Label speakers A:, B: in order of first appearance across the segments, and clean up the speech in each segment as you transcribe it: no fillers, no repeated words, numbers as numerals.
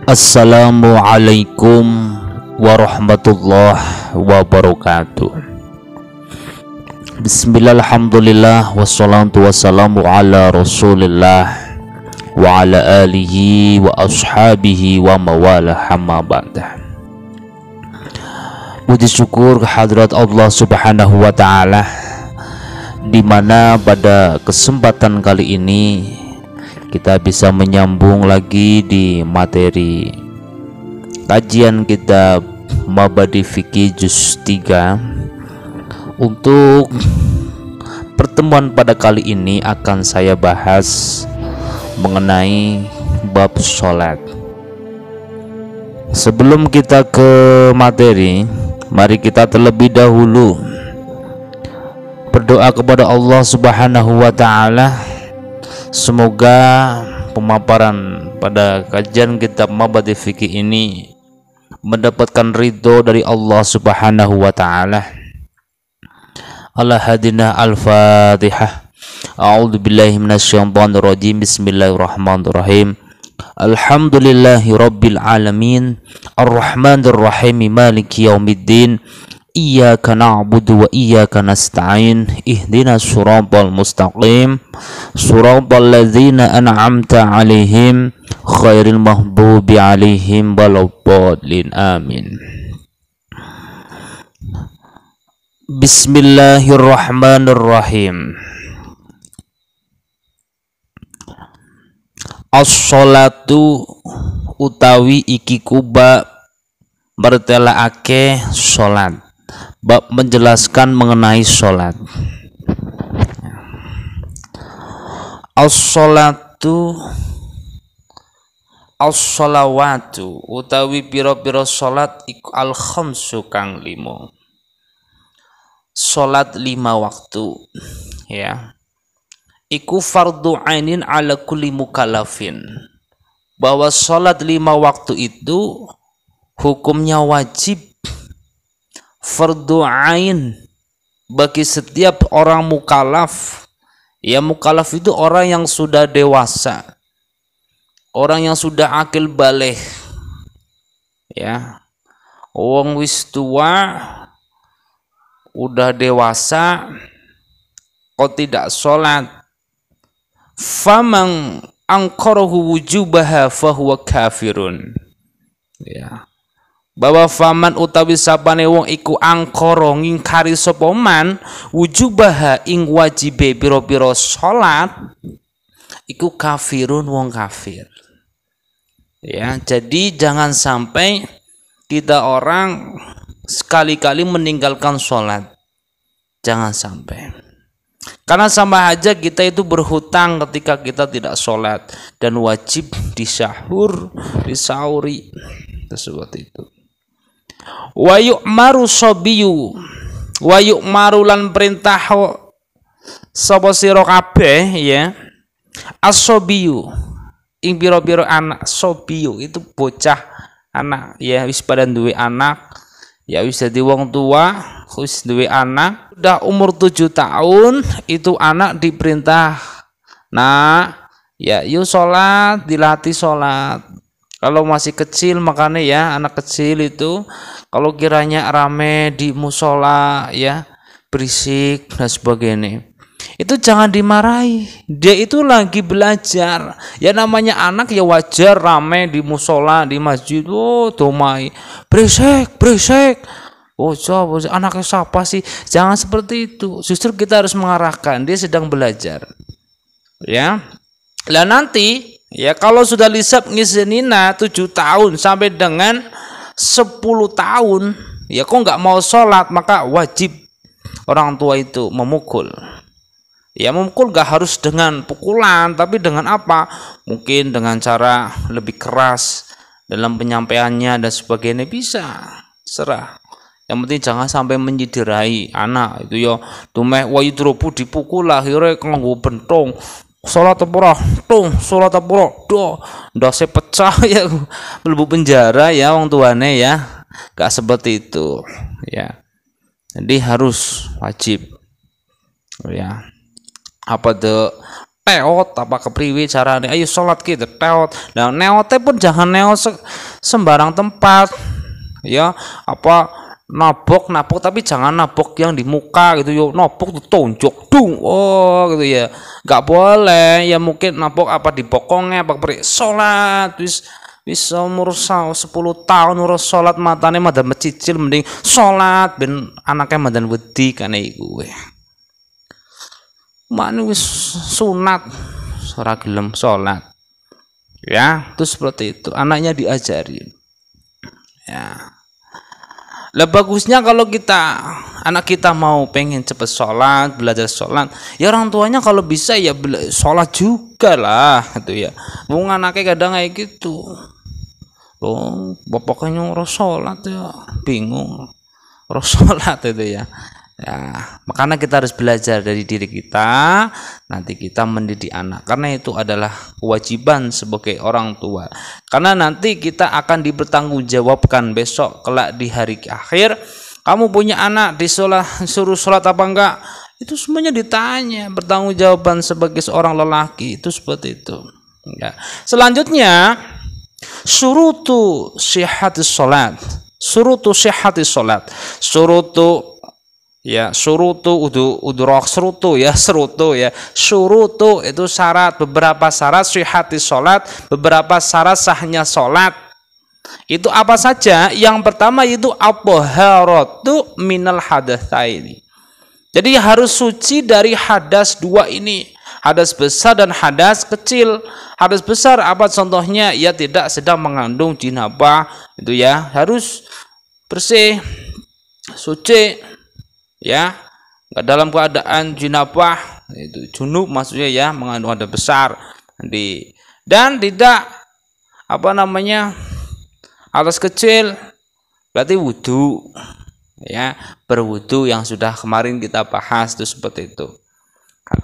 A: Assalamualaikum warahmatullahi wabarakatuh. Bismillah, alhamdulillah, wassalatu wassalamu ala rasulillah wa ala alihi wa ashabihi wa mawala hamma ba'dah. Puji syukur kehadirat Allah subhanahu wa ta'ala, dimana pada kesempatan kali ini kita bisa menyambung lagi di materi kajian kitab Mabadi Fikih Juz 3. Untuk pertemuan pada kali ini akan saya bahas mengenai bab sholat. Sebelum kita ke materi, mari kita terlebih dahulu berdoa kepada Allah subhanahu wa ta'ala. Semoga pemaparan pada kajian kitab Mabadi Fikih ini mendapatkan ridho dari Allah subhanahu wa ta'ala. Allah hadina al-fatihah. A'udzu billahi minasyaitonir rajim. Bismillahirrahmanirrahim. Alhamdulillahi rabbil alamin, arrahmanir rahim, maliki yaumiddin. Iyyaka na'budu wa iyyaka nasta'in. Ihdinas siratal mustaqim, siratal ladzina an'amta 'alaihim ghairil maghdubi 'alaihim waladdallin. Amin. Bismillahirrahmanirrahim. As-sholatu utawi iki kuba bertelaake sholat. Bab menjelaskan mengenai sholat. As-sholatu, as-sholawatu utawi piro-piro sholat iku al-khamsu kang limo. Sholat 5 waktu, ya. Iku fardu ainin ala kulli mukallafin. Bahwa sholat 5 waktu itu hukumnya wajib, fardu ain bagi setiap orang mukallaf. Ya, mukallaf itu orang yang sudah dewasa, orang yang sudah akil baligh, ya. Wong wis tua, udah dewasa kok tidak sholat, famang angkarahu wujubaha fahuwa kafirun, ya. Bahwa faman utawi sapane wong iku angkara ngingkari sapa man wujubaha ing wajibe pira-pira salat, iku kafirun, wong kafir. Ya, jadi jangan sampai kita orang sekali-kali meninggalkan sholat. Jangan sampai. Karena sama aja kita itu berhutang ketika kita tidak sholat dan wajib disauri seperti itu. Wa yu'maru sabiyu, wa yu'maru lan perintah sapa sira kabeh, ya, as-sabiyu ing pira-pira anak. Sabiyu itu bocah, anak, ya, wis pada duwe anak, ya, wis dadi wong tua, wis duwe anak, udah umur 7 tahun, itu anak diperintah, nah, ya, yuk sholat, dilatih sholat. Kalau masih kecil, makanya ya, anak kecil itu kalau kiranya rame di musola, ya, berisik dan sebagainya, itu jangan dimarahi. Dia itu lagi belajar. Ya, namanya anak ya wajar rame di musola, di masjid. Oh, domai, berisik. Oh, coba anaknya siapa sih? Jangan seperti itu. Justru kita harus mengarahkan, dia sedang belajar. Ya. Lah nanti, ya, kalau sudah lisab ngizinina 7 tahun sampai dengan 10 tahun, ya, kok nggak mau sholat, maka wajib orang tua itu memukul. Ya, memukul nggak harus dengan pukulan, tapi dengan apa? Mungkin dengan cara lebih keras dalam penyampaiannya dan sebagainya, bisa, serah. Yang penting jangan sampai menyederai anak itu, ya. Tumeh wa yudrobu dipukul akhirnya nganggo bentong. Sholat apa tuh, sholat apa doh, dosnya pecah, ya, mlebu penjara, ya, wong tuane, ya, gak seperti itu, ya. Jadi harus wajib, ya. Apa tuh teot apa kepriwe carane ayo sholat gitu teot. Nah neote pun jangan neot sembarang tempat ya, apa nabok tapi jangan nabok yang di muka gitu yo, nabok tuh tonjok dung oh gitu ya, nggak boleh ya. Mungkin nabok apa di bokongnya apa kepriwe sholat bisa umur 10 tahun urus sholat matane madan mecicil mending sholat ben anaknya madan wedi kan iku mana wis sunat ora gelem sholat ya. Itu seperti itu anaknya diajarin ya. Lah bagusnya kalau anak kita mau pengen cepet sholat, belajar sholat ya orang tuanya kalau bisa ya sholat juga lah gitu ya. Wong anaknya kadang kayak gitu loh, bapaknya orang sholat ya bingung orang sholat itu ya. Ya, makanya kita harus belajar dari diri kita, nanti kita mendidik anak. Karena itu adalah kewajiban sebagai orang tua. Karena nanti kita akan dipertanggungjawabkan besok kelak di hari akhir. Kamu punya anak disuruh sholat apa enggak? Itu semuanya ditanya, pertanggungjawaban sebagai seorang lelaki itu seperti itu. Ya. Selanjutnya, syurutu sihhatis sholat. Syurutu sihhatis sholat. Syurutu ya surutu udurok serutu ya surutu itu syarat, beberapa syarat sihhatis sholat, beberapa syarat sahnya sholat. Itu apa saja? Yang pertama itu at-taharatu minal hadatsaini. Jadi harus suci dari hadas dua ini, hadas besar dan hadas kecil. Hadas besar apa contohnya? Ya tidak sedang mengandung jinabah itu ya, harus bersih suci ya, nggak dalam keadaan jinabah itu junub maksudnya ya, mengandung hadas besar dan tidak hadas kecil berarti wudu ya, berwudu yang sudah kemarin kita bahas itu seperti itu.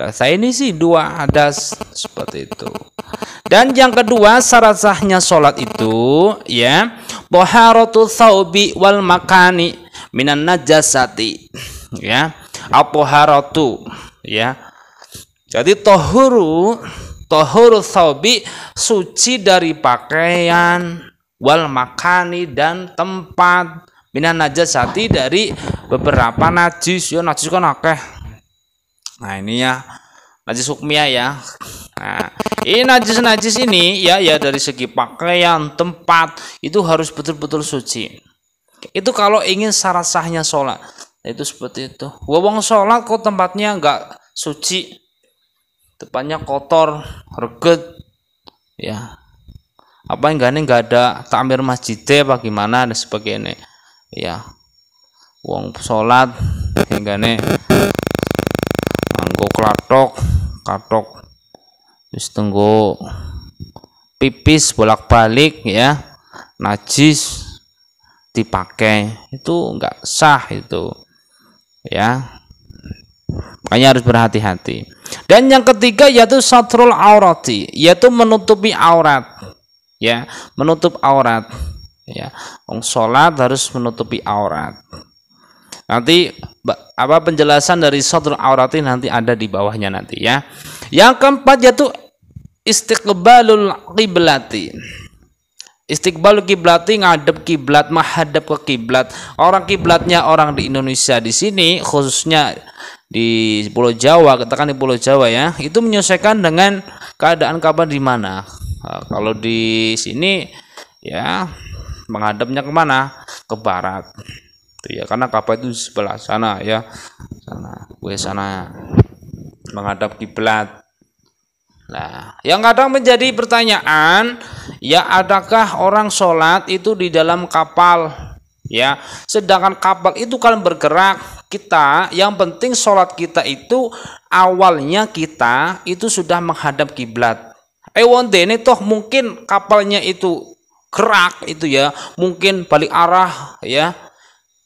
A: Saya ini sih dua hadas seperti itu. Dan yang kedua syarat sahnya sholat itu ya taharatu tsaubi wal makani minan najasati ya, at-taharatu ya. Jadi tahuru tsaubi suci dari pakaian, wal makani dan tempat, minan najasati dari beberapa najis ya, najis kan akeh. Nah ini ya najis hukmiyah ya. Nah, ini najis ini ya dari segi pakaian, tempat itu harus betul-betul suci. Itu kalau ingin syarat sahnya sholat itu seperti itu. Wong sholat kok tempatnya enggak suci, tempatnya kotor, reget ya, apa enggak ada takmir masjidnya apa gimana dan sebagainya ya. Wong sholat enggane anggo katok wis tenggo pipis bolak-balik ya, najis dipakai itu enggak sah itu ya, makanya harus berhati-hati. Dan yang ketiga yaitu satrul aurati, yaitu menutupi aurat ya, menutup aurat ya. Wong sholat harus menutupi aurat. Nanti penjelasan dari satrul aurati nanti ada di bawahnya nanti ya. Yang keempat yaitu istiqbalul qiblati. Istiqbalul qiblati, ngadep kiblat, menghadap ke kiblat. Orang kiblatnya orang di Indonesia di sini khususnya di Pulau Jawa, katakan di Pulau Jawa ya, itu menyesuaikan dengan keadaan kapan di mana. Nah, kalau di sini ya menghadapnya kemana? Ke barat. Ya karena Ka'bah itu sebelah sana ya, sana menghadap kiblat. Nah, yang kadang menjadi pertanyaan, ya adakah orang sholat itu di dalam kapal? Ya, sedangkan kapal itu kan bergerak, kita yang penting sholat kita itu awalnya kita itu sudah menghadap kiblat. Wondene toh mungkin kapalnya itu gerak itu ya, mungkin balik arah ya.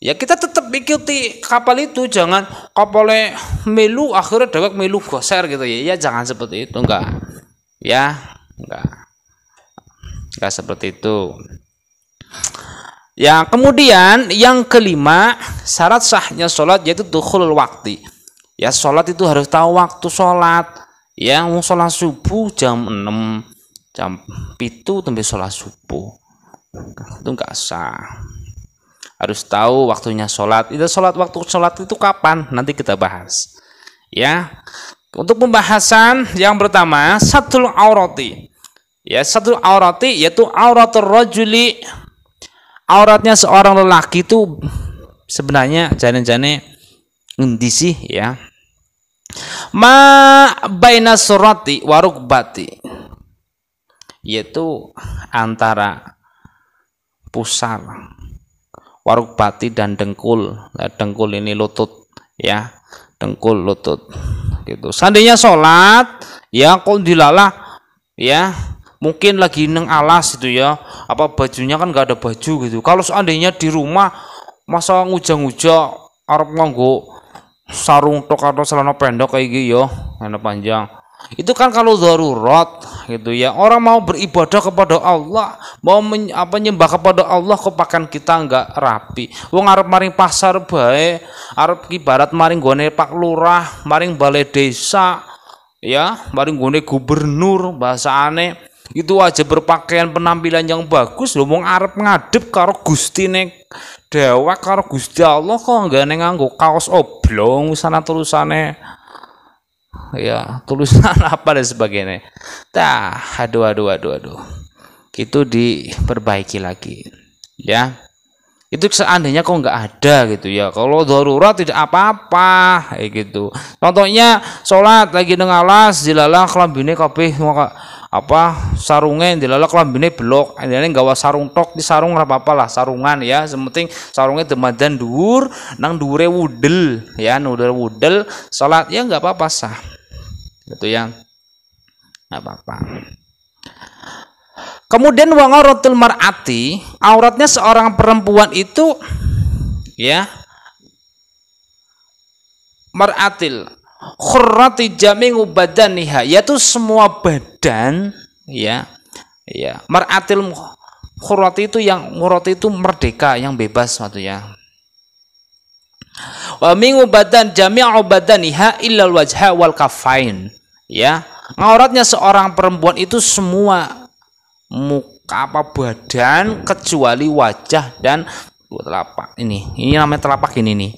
A: Ya kita tetap ikuti kapal itu, jangan kapalnya melu akhirnya dewek melu goser gitu ya. Ya jangan seperti itu, enggak. Ya, enggak seperti itu. Ya, kemudian yang kelima, syarat sahnya sholat yaitu dukhulul waqti. Ya, sholat itu harus tahu waktu sholat. Ya, mau sholat subuh jam 6, jam 7 tembe sholat subuh. Itu enggak sah. Harus tahu waktunya sholat. Itu waktu sholat itu kapan? Nanti kita bahas. Ya. Untuk pembahasan yang pertama, satul aurati. Ya, satul aurati yaitu auratul rajuli. Auratnya seorang lelaki itu sebenarnya jane-jane endi sih ya? Ma baina surati wa rukbati. Yaitu antara pusar, warukbati dan dengkul. Nah, dengkul ini lutut ya, dengkul lutut gitu. Seandainya sholat ya kok dilalah ya, mungkin lagi neng alas itu ya, apa bajunya kan nggak ada baju gitu. Kalau seandainya di rumah masa ngujang-ngujang arep nganggo sarung tok atau celana pendek kayak gitu ya, celana panjang. Itu kan kalau darurat gitu ya, orang mau beribadah kepada Allah, mau nyembah kepada Allah, kok pakaian kita enggak rapi. Wong arep maring pasar bae, arep ibarat maring gone Pak Lurah, maring balai desa ya, maring gone gubernur bahasane itu aja berpakaian penampilan yang bagus lho, wong arep ngadep karo Gustine dewek karo Gusti Allah kok enggak nganggo kaos oblong sana tulisane ya, tulisan apa dan sebagainya. Aduh. Itu diperbaiki lagi ya. Itu seandainya kok nggak ada gitu ya, kalau darurat tidak apa-apa kayak gitu. Contohnya sholat lagi nang alas dilalah klambine kabeh apa sarungnya dilalah klambine blok, ini nggawa sarung tok, di sarung ora apa-apa lah, sarungan ya, sementing sarungnya demadan dhuwur nang dhuwure wudel ya, dhuwure wudel sholat ya nggak apa-apa sah gitu ya, nggak apa-apa. Kemudian wa auratul mar'ati, auratnya seorang perempuan itu ya, mar'atil khurrati jami'u badaniha, yaitu semua badan ya, mar'atil khurrati itu yang murati itu merdeka, yang bebas maksudnya. Wa min badan jami'u badaniha illal wajha wal kafain ya, auratnya seorang perempuan itu semua muka apa badan kecuali wajah dan telapak. Ini namanya telapak ini nih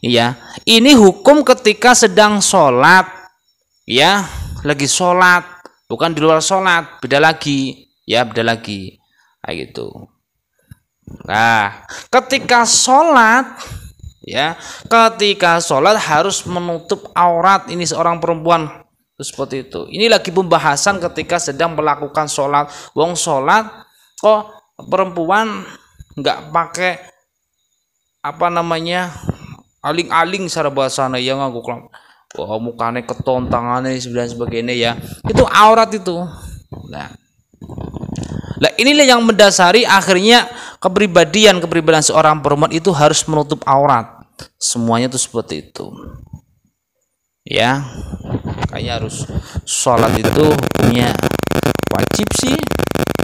A: ya. Ini hukum ketika sedang sholat ya, lagi sholat, bukan di luar sholat, beda lagi ya, beda lagi kayak gitu. Nah, ketika sholat ya, ketika sholat harus menutup aurat ini seorang perempuan itu seperti itu. Ini lagi pembahasan ketika sedang melakukan sholat. Wong sholat kok perempuan nggak pakai apa namanya aling-aling secara bahasana yang nganggo mukane keton, tangannya dan sebagainya ya, itu aurat itu. Nah inilah yang mendasari akhirnya kepribadian seorang perempuan itu harus menutup aurat. Semuanya itu seperti itu ya. Kayaknya harus sholat itu punya wajib sih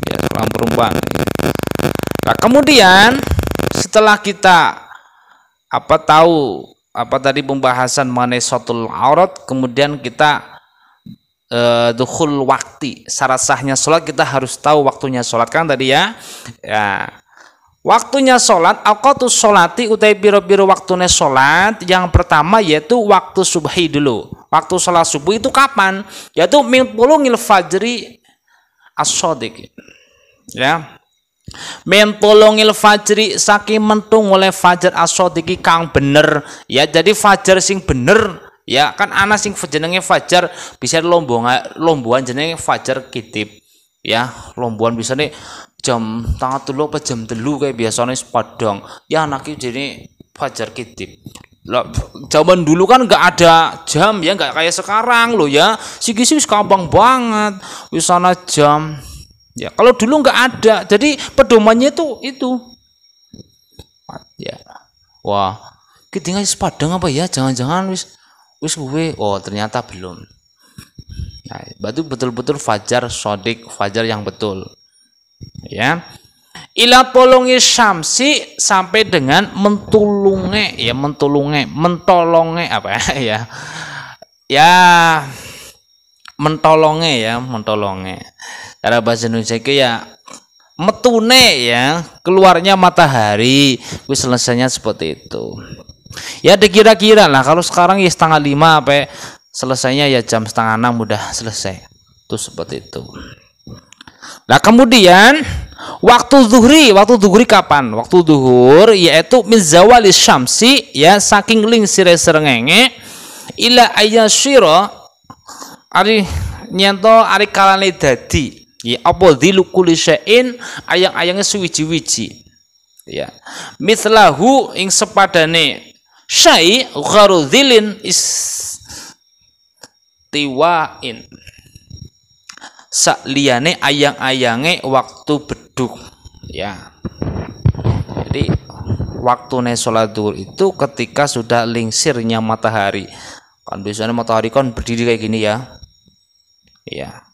A: ya seorang perempuan. Nah kemudian setelah kita tahu tadi pembahasan mengenai shotul aurat, kemudian kita dukhul waktu, syarat sahnya sholat, kita harus tahu waktunya sholat kan tadi ya. Waktunya sholat, awqatus sholati utai biro-biro waktunya sholat. Yang pertama yaitu waktu subhi dulu. Waktu sholat subuh itu kapan? Yaitu min tulungil fajri as-shadiq ya, min tulungil fajri saking mentung oleh fajar as-shadiq kang bener ya. Jadi fajar sing bener ya, kan ana sing jenenge fajar bisa lomboan jenenge fajar kitib ya, lomboan bisa nih jam tengah telu apa jam telu kayak biasanya sepadang ya, anaknya jadi fajar kitib. Lah zaman dulu kan nggak ada jam ya, nggak kayak sekarang loh ya, sih gampang banget wisana jam ya. Kalau dulu nggak ada, jadi pedomannya itu ya. Wah kita nggak sepadang apa ya, jangan-jangan wis gue, oh ternyata belum. Nah, itu betul-betul fajar shadiq, fajar yang betul ya. Ila polongi syamsi, sampai dengan mentolonge apa ya mentolonge ya, mentolonge. Cara bahasa Indonesia itu ya metune ya, keluarnya matahari, wis selesainya seperti itu. Ya dikira-kira lah, kalau sekarang ya 4:30 sampai selesainya ya jam 5:30 udah selesai. Itu seperti itu. Nah kemudian waktu zuhri kapan? Waktu zuhur yaitu min zawalis syamsi ya, saking lingsire srengenge ila ayasyira ari nyento ari kalane dadi ya apa dilukuli syai'in ayang-ayange suwiji-wiji ya mislahu ing sepadane syai gharudzilin istiwain sakliyane ayang-ayange waktu beduk ya. Jadi waktune sholat zuhur itu ketika sudah lingsirnya matahari. Kan biasanya matahari kan berdiri kayak gini ya. Ya.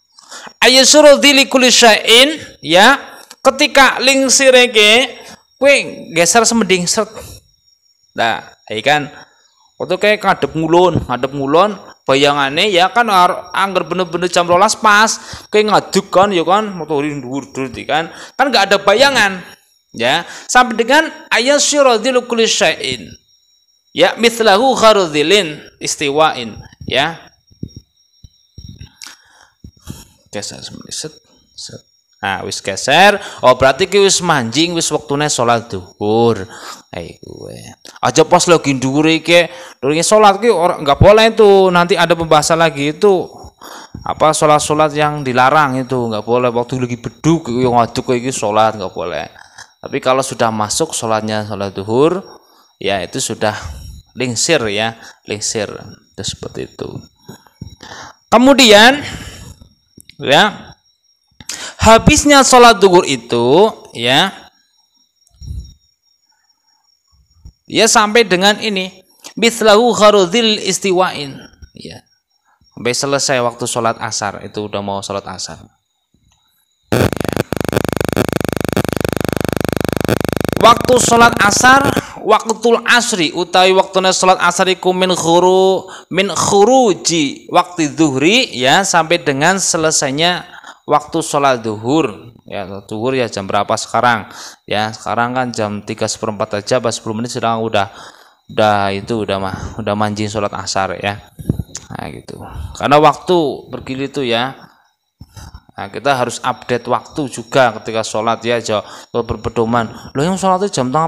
A: Ayasuru dzili kulli syai'in ya, ketika lingsireke kowe geser semeding seret. Nah, iki kan waktu kayak ngadep ngulon bayangane ya kan angger bener-bener jam 12 pas kayak ngaduk kan ya kan matahari dhuwur-dhuwur kan enggak ada bayangan ya, sampai dengan ayasuru dzili kulli syai'in ya mithlahu gharudzilin istiwain ya. Geser set. Nah wis geser, oh berarti ki wis manjing, wis wektune salat zuhur. Kowe aja pas lagi dhuwur iki durunge salat ki ora enggak boleh itu, nanti ada pembahasan lagi itu apa salat-salat yang dilarang itu enggak boleh waktu lagi beduk yang ngaduk iki salat enggak boleh. Tapi kalau sudah masuk salatnya salat zuhur ya itu sudah lingsir ya, lingsir itu seperti itu. Kemudian ya habisnya sholat zuhur itu ya sampai dengan ini mithlahu gharudzil istiwain ya, sampai selesai waktu sholat asar, itu udah mau sholat asar. Waktu sholat asar, waktul asri utawi waktune sholat asar iku min khuruji waktu zuhri ya, sampai dengan selesainya waktu sholat zuhur ya. Zuhur ya jam berapa sekarang ya, sekarang kan jam 3:04 aja, pas 10 menit sedang udah manjing sholat asar ya. Nah gitu, karena waktu bergilir itu ya. Nah, kita harus update waktu juga ketika sholat ya, kalau berpedoman loh yang sholat itu jam 4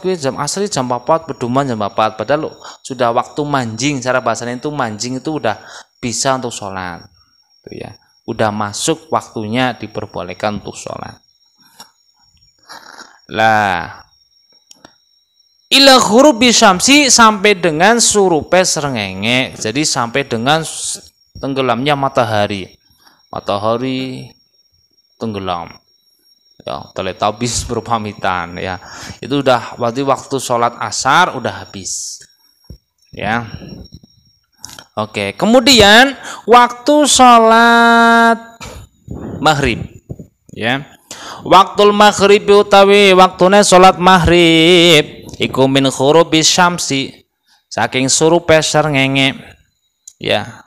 A: gue jam asri jam 4 pedoman jam 4, padahal sudah waktu manjing. Cara bahasanya itu manjing itu udah bisa untuk sholat itu ya, udah masuk waktunya diperbolehkan untuk sholat. Lah ila ghurubi syamsi, sampai dengan surupe srengenge, jadi sampai dengan tenggelamnya matahari tenggelam ya, teletabis berpamitan ya, itu udah berarti waktu sholat asar udah habis ya. Oke, kemudian waktu sholat maghrib ya, waktul maghrib utawi waktune sholat maghrib iku min khurubis syamsi, saking surupe srengenge ya,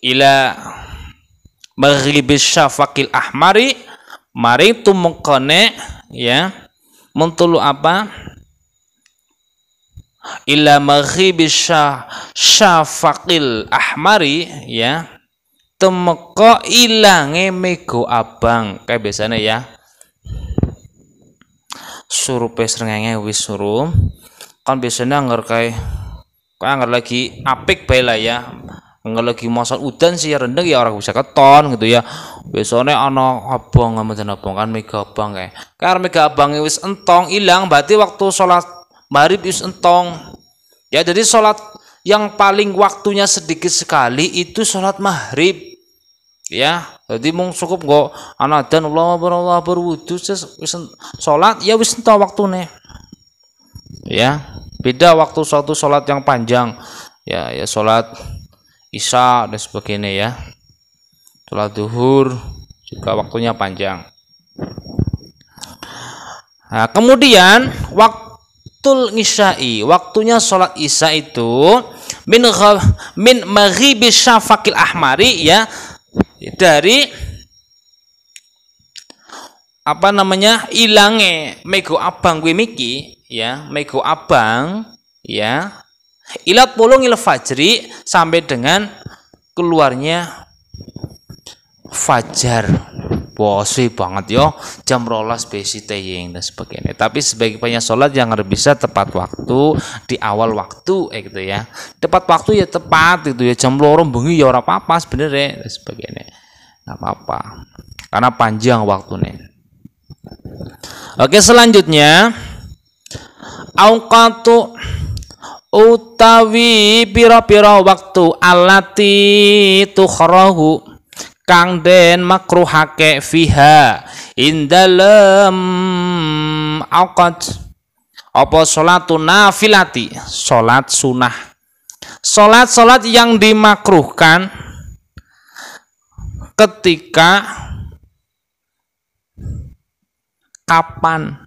A: ila maghribis syafaqil ahmari, mari tumekane ya mentulu apa ila maghribis syafaqil ahmari ya, temeka ilange mego abang. Kayak biasanya ya surupe srengenge wis suruh kan biasanya kayak lagi apik bae lah ya. Nggak lagi masa udan sih rendeng ya orang bisa keton gitu ya. Biasanya ana abang ngamen abang kan mega abang kayak. Karena mega abang wis entong ilang, berarti waktu sholat maghrib wis entong. Ya jadi sholat yang paling waktunya sedikit sekali itu sholat maghrib. Ya, jadi mung cukup nggo ana adzan Allah berwudu wis sholat ya wis entong waktune. Ya, beda waktu suatu sholat yang panjang. Ya sholat Isya dan sebagainya ya. Sholat zuhur juga waktunya panjang. Nah, kemudian waktul isya'i, waktunya sholat isya itu min maghibi syafaqil ahmari, ya, dari apa namanya ilange mego abang kuwi miki, ya, mego abang, ya, ilat polongil fajri, sampai dengan keluarnya fajar. Bosi banget yo, jam 12 besi teying dan sebagainya. Tapi sebagai banyak sholat yang harus bisa tepat waktu, di awal waktu, gitu ya. Tepat waktu ya tepat, gitu ya. Jam 2 bengi ya ora apa-apa sebenarnya dan sebagainya. Nggak apa-apa, karena panjang waktunya. Oke, selanjutnya auqatu utawi pira-pira waktu alati tukhrahu kang den makruhake fiha indalem auqat apa salatun nafilati, salat sunah, salat yang dimakruhkan ketika kapan,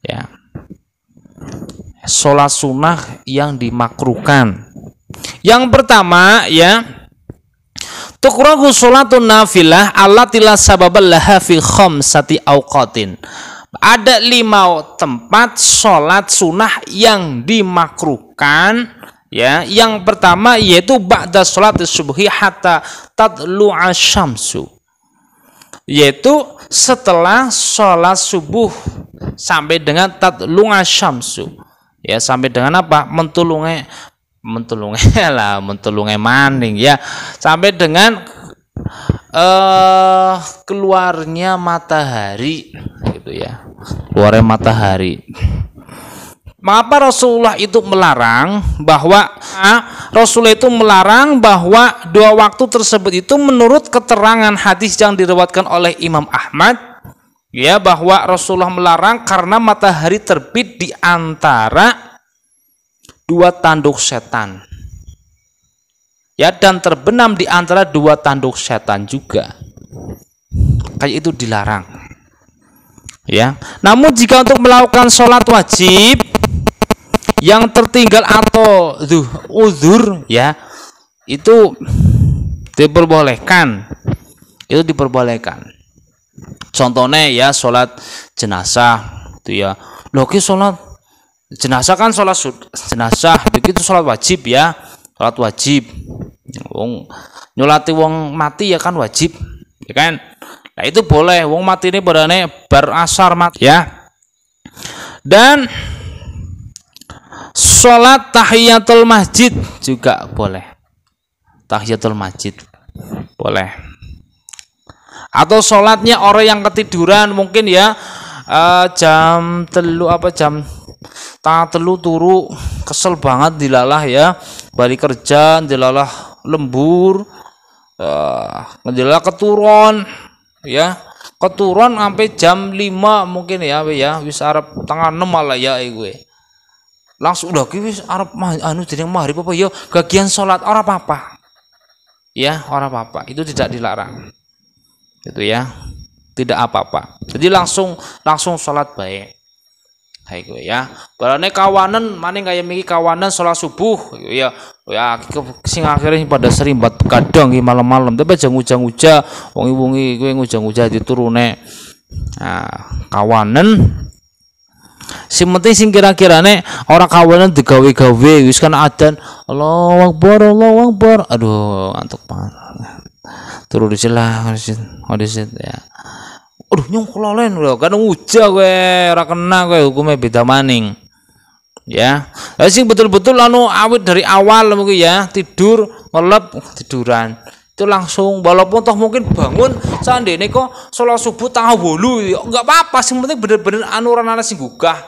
A: ya, salat sunah yang dimakruhkan. Yang pertama, ya, tukrahu sholatun nafilah allati la sababal laha fi khamsati awqatin. Ada 5 tempat sholat sunnah yang dimakruhkan, ya. Yang pertama yaitu ba'da sholat subuhi hatta tatlu'a syamsu, yaitu setelah sholat subuh sampai dengan tatlu'a syamsu, ya, sampai dengan apa? Mentulunge maning, ya, sampai dengan keluarnya matahari, gitu ya, keluarnya matahari. Mengapa Rasulullah itu melarang bahwa dua waktu tersebut itu menurut keterangan hadis yang diriwayatkan oleh Imam Ahmad, ya, bahwa Rasulullah melarang karena matahari terbit di antara 2 tanduk setan, ya, dan terbenam di antara 2 tanduk setan juga, kayak itu dilarang, ya. Namun jika untuk melakukan sholat wajib yang tertinggal atau uzur, ya, itu diperbolehkan, contohnya, ya, sholat jenazah, itu ya, loki sholat jenazah kan sholat jenazah begitu sholat wajib, ya, sholat wajib. Wong nyolati wong mati ya kan wajib, ya kan. Nah itu boleh, wong mati ini berane bar asar mati, ya. Dan sholat tahiyatul masjid juga boleh, tahiyatul masjid boleh. Atau sholatnya orang yang ketiduran mungkin, ya, jam telu turu kesel banget dilalah, ya, balik kerja dilalah lembur, dilalah keturun, ya, sampai jam 5 mungkin, ya, wis arep tengah 6 malah, ya, gue langsung udah wis arep jeneng maghrib apa, ya, gagian sholat ora apa-apa, ya, ora apa-apa, itu tidak dilarang, gitu ya, tidak apa-apa. Jadi langsung sholat baik. Hai gue, ya, barane kawanan maning kaya miki kawanan sholat subuh, ya, sing akhirnya pada serimbat kadang malam-malam, tapi aja ngujang-ngujang wengi-wengi gue ngujang-ngujang diturune. Nah, kawanan sing penting sing kira-kirane ora kawanan digawe-gawe wis kan adzan Allahu Akbar, aduh antuk banget, turu dicelah hadisit, ya. Aduh nyong kelolen lho, kan uja kowe ora kena kowe, hukumnya beda maning, ya. Lah sing betul-betul awit dari awal mungkin, ya, tidur ngelep tiduran itu langsung, walaupun toh mungkin bangun seandainya kok sholat subuh tengah 8, ya enggak apa-apa, sing penting bener-bener ora sing gugah,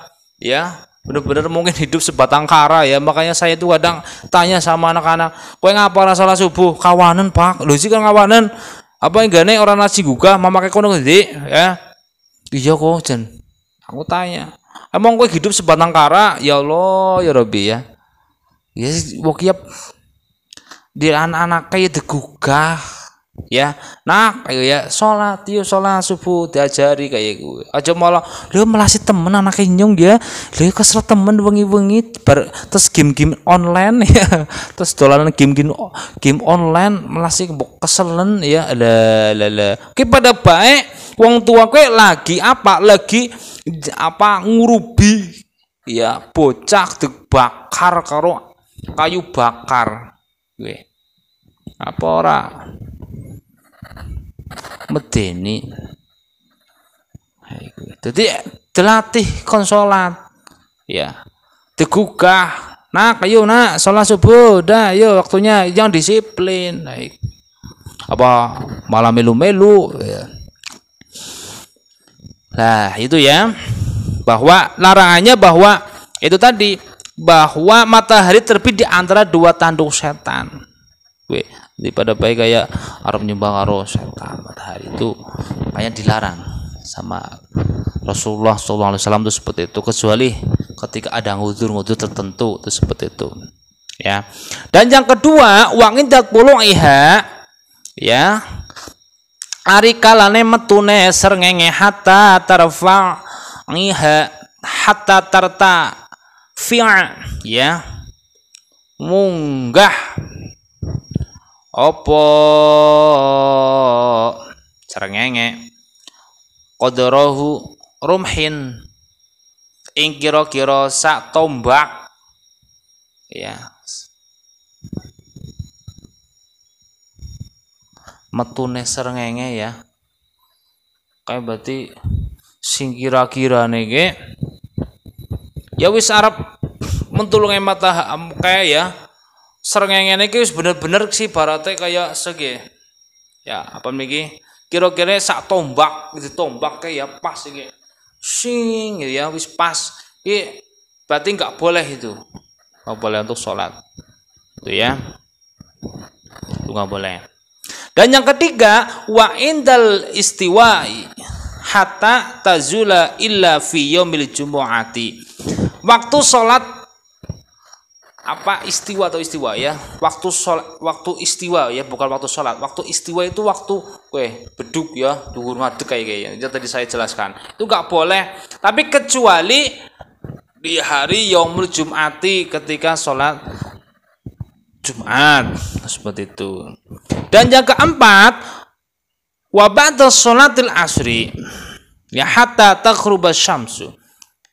A: ya, bener-bener mungkin hidup sebatang kara, ya. Makanya saya itu kadang tanya sama anak-anak, kowe ngapa ora sholat subuh? Kawanan Pak. Lho sih kan kawanan apa enggane orang nasi gugah mamakai kono gede, ya. Iya kok jen, aku tanya, emang kowe hidup sebatang kara? Ya Allah ya Rabbi, ya, ya wong kiap di anak-anak kayak digugah, Ya, nah kayak ya sholat subuh diajari kayak gue. Aja malah lu melasi temen anak nyong dia, lu kesel temen wengi-wengi terus game online ya, terus dolanan game online melasi keselen ya, lah. Oke pada baik, wong tua gue lagi ngurubi ya bocah dibakar karo kayu bakar gue. Apa ora medeni. Jadi dilatih konsolat ya, digugah, nak ayo nak sholat subuh dah, ayo waktunya yang disiplin. Apa malah melu-melu ya. Nah itu ya, bahwa larangannya bahwa itu tadi, bahwa matahari terbit di antara dua tanduk setan. Daripada baik kayak Arab nyembah karo setan matahari, itu kayak dilarang sama Rasulullah SAW itu seperti itu, kecuali ketika ada ngudur tertentu itu seperti itu ya. Dan yang kedua, wangin dakpulung iha ya, ari kalane metune srengenge hatta tarfa iha hatta tarta fi'a ya, munggah opo srengenge qadarahu rumhin ing kira-kira sak tombak ya, metune srengenge ya, kayak berarti sing kira-kira nege ya wis arep mentulunge mata kayak ya, srengenge niki wis bener-bener sih barate kayak segi ya, apa niki kira-kira sak tombak gitu, tombak kayak pas iki sing ya wis pas iki, berarti nggak boleh itu, nggak boleh untuk sholat itu ya, itu nggak boleh. Dan yang ketiga, wa indal istiwa'i hatta tazula illa fi yaumil jumu'ati, waktu sholat apa istiwa atau istiwa ya, waktu sholat, waktu istiwa ya, bukan waktu sholat. Waktu istiwa itu waktu beduk ya, duhur ngadeg kayak yang tadi saya jelaskan, itu nggak boleh, tapi kecuali di hari yaumul jum'ati, ketika sholat Jumat seperti itu. Dan yang keempat, wa ba'da sholatil asri ya hatta taghruba syamsu,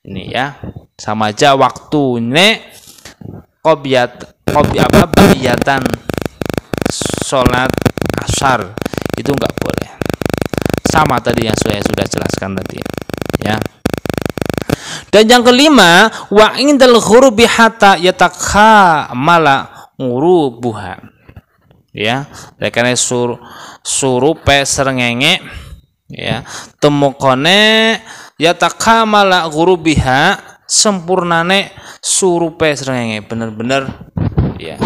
A: ini ya sama aja waktunya biyatan sholat asar, itu enggak boleh, sama tadi yang saya sudah jelaskan tadi ya. Dan yang kelima, wa indal ghurubi hatta yatakhamala ngurubuha ya, rekane surupe srengenge ya, temukone yatakhamala ghurubiha, sempurnane surupe srengenge, bener-bener ya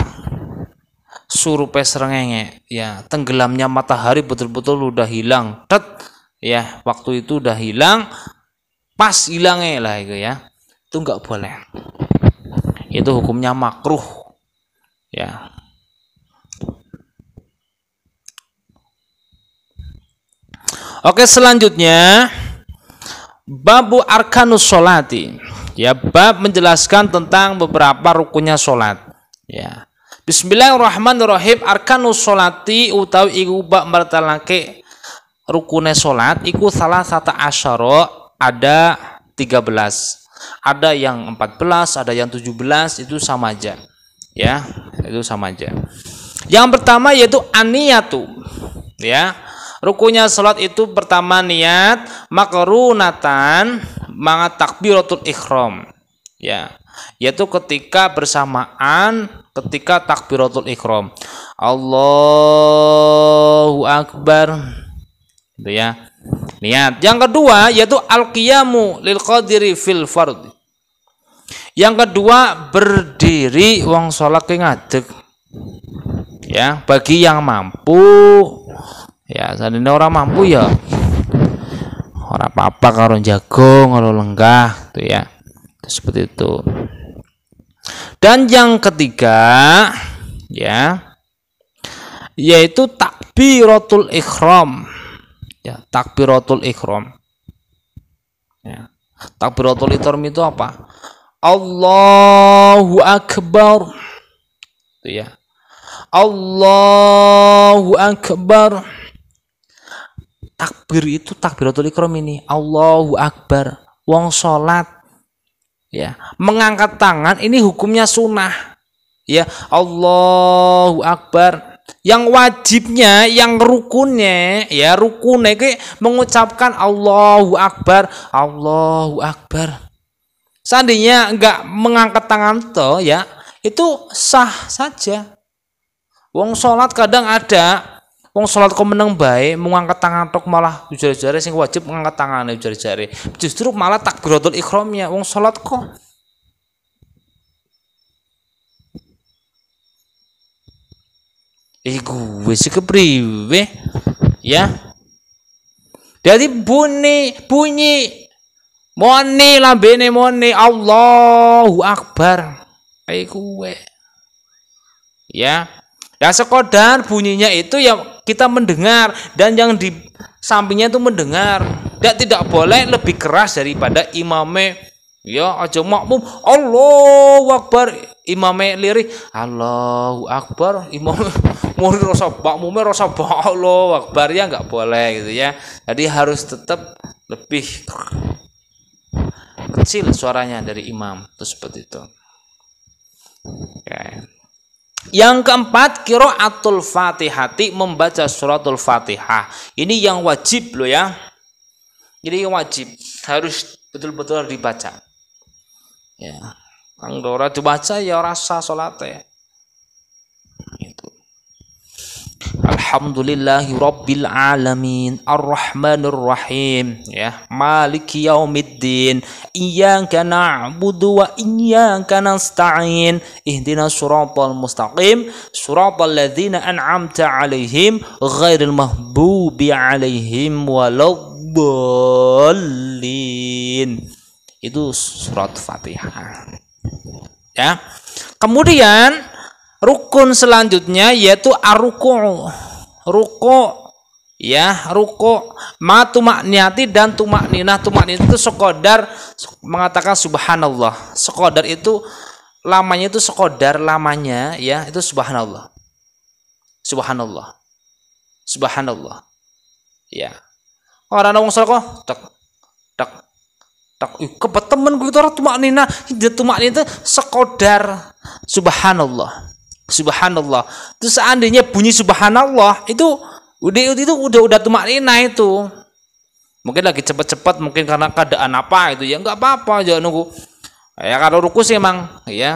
A: surupe srengenge ya, tenggelamnya matahari betul-betul udah hilang ya, waktu itu udah hilang, pas hilangnya lah itu ya, itu enggak boleh, itu hukumnya makruh ya. Oke, selanjutnya babu arkanus sholati ya, bab menjelaskan tentang beberapa rukunnya sholat ya. Bismillahirrahmanirrahim. Arkanus sholati utawi iku bab martalake rukune sholat iku salah satu asyara, ada 13, ada yang 14, ada yang 17, itu sama aja ya, itu sama aja. Yang pertama yaitu aniyatu ya, rukunya salat itu pertama niat makrunatan mangat takbiratul ihram ya, yaitu ketika bersamaan ketika takbiratul ihram, Allahu akbar itu ya, niat. Yang kedua yaitu al-qiyamu lil qadiri fil fardh, yang kedua berdiri wong sholat ke ngadeg ya, bagi yang mampu ya, seandainya orang mampu ya orang apa-apa karo jagung karo lenggah tuh ya, seperti itu. Dan yang ketiga ya, yaitu takbiratul ihram. Ya, takbiratul ihram. Ya. Takbiratul ihram itu apa? Allahu Akbar. Itu ya. Allahu Akbar. Takbir itu takbiratul ihram ini. Allahu Akbar. Wong salat ya, mengangkat tangan ini hukumnya sunnah. Ya, Allahu Akbar. Yang wajibnya, yang rukunnya, ya rukunnya itu mengucapkan Allahu Akbar, Allahu Akbar. Seandainya enggak mengangkat tangan toh ya, itu sah saja. Wong salat kadang ada wong salat kok meneng bae mengangkat tangan tok malah jare-jare sing wajib mengangkat tangane jare-jare. Justru malah takbiratul ihramnya wong salat kok. Iku wis kepriwe ya. Jadi bunyi moni lambene moni Allahu Akbar. Iku we. Ya. Ya sekodar bunyinya itu ya kita mendengar dan yang di sampingnya itu mendengar. Tidak boleh lebih keras daripada imame. Ya aja makmum Allahu Akbar, imame lirih Allahu Akbar, imam murid rasa makmume rasa Allahu Akbar ya enggak boleh gitu ya. Jadi harus tetap lebih kecil suaranya dari imam itu seperti itu. Ya. Yang keempat, qiraatul Fatihati, membaca suratul Fatihah. Ini yang wajib loh ya. Ini yang wajib, harus betul-betul dibaca. Ya. Kang ora dibaca ya rasa salate. Itu. Alhamdulillahi Rabbil Alamin Ar-Rahmanir Rahim ya Maliki Yaumiddin Iyyaka na'budu wa iyyaka nasta'in Ihdinas siratal mustaqim Siratal ladzina an'amta 'alaihim ghairil mahbubi 'alaihim waladdallin. Itu surat Fatihah ya. Kemudian rukun selanjutnya yaitu ar-ruku'. Ruku' ya, ruku' ma tumakniyati dan tumakninah. Tumakninah itu sekodar mengatakan subhanallah. Sekodar itu lamanya itu sekodar lamanya ya, itu subhanallah. Subhanallah. Subhanallah. Ya. Orang wong salat kok tak kebetemen ku itu ora tumakninah. Tumakninah itu sekodar subhanallah. Subhanallah. Terus seandainya bunyi subhanallah itu udah tumakninah itu. Mungkin lagi cepat-cepat mungkin karena keadaan apa itu ya enggak apa-apa jangan nunggu. Ya kalau ruku sih emang ya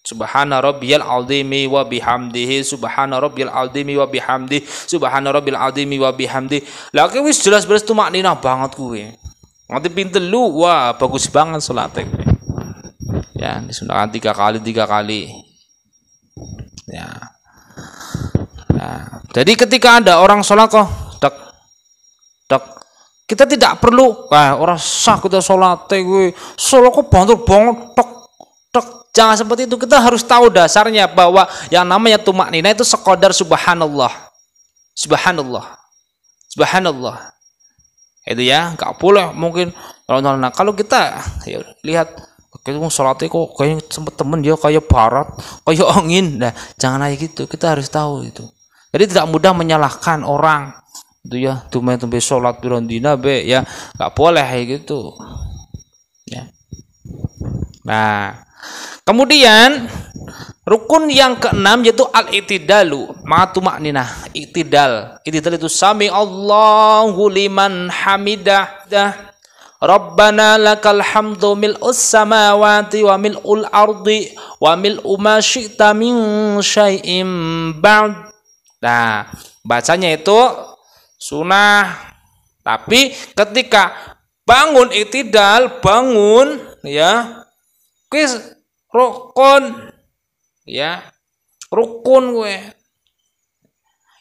A: subhana rabbiyal azimi wa bihamdihi subhana rabbiyal azimi wa bihamdi subhana rabbil azimi wa bihamdi. Lah wis jelas-jelas tumakninah banget kuwi. Nanti pinter lu wah bagus banget salatnya. Ya disunahkan 3 kali. Ya. Nah, jadi ketika ada orang sholat kok kita tidak perlu orang sah kita sholat gue sholat kok bantul banget jangan seperti itu. Kita harus tahu dasarnya bahwa yang namanya tumakninah itu sekodar subhanallah itu ya nggak boleh mungkin kalau kita ya, lihat kayak sholatnya kok kayak sempet temen dia kayak barat, kayak angin. Nah, jangan aja gitu. Kita harus tahu itu. Jadi tidak mudah menyalahkan orang. Itu ya, tumben-tumben sholat pirondina be ya, nggak boleh kayak gitu. Ya. Nah, kemudian rukun yang keenam yaitu al-i'tidalu ma'atu makninah. I'tidal itu sami Allahu liman hamidah. Rabbana lakal hamdu mil'us samawati wa mil'ul ardi wa mil'u ma syi'ta min syai'im ba'd. Nah, bacanya itu sunnah. Tapi ketika bangun i'tidal, bangun ya, kuis rukun ya. Rukun gue.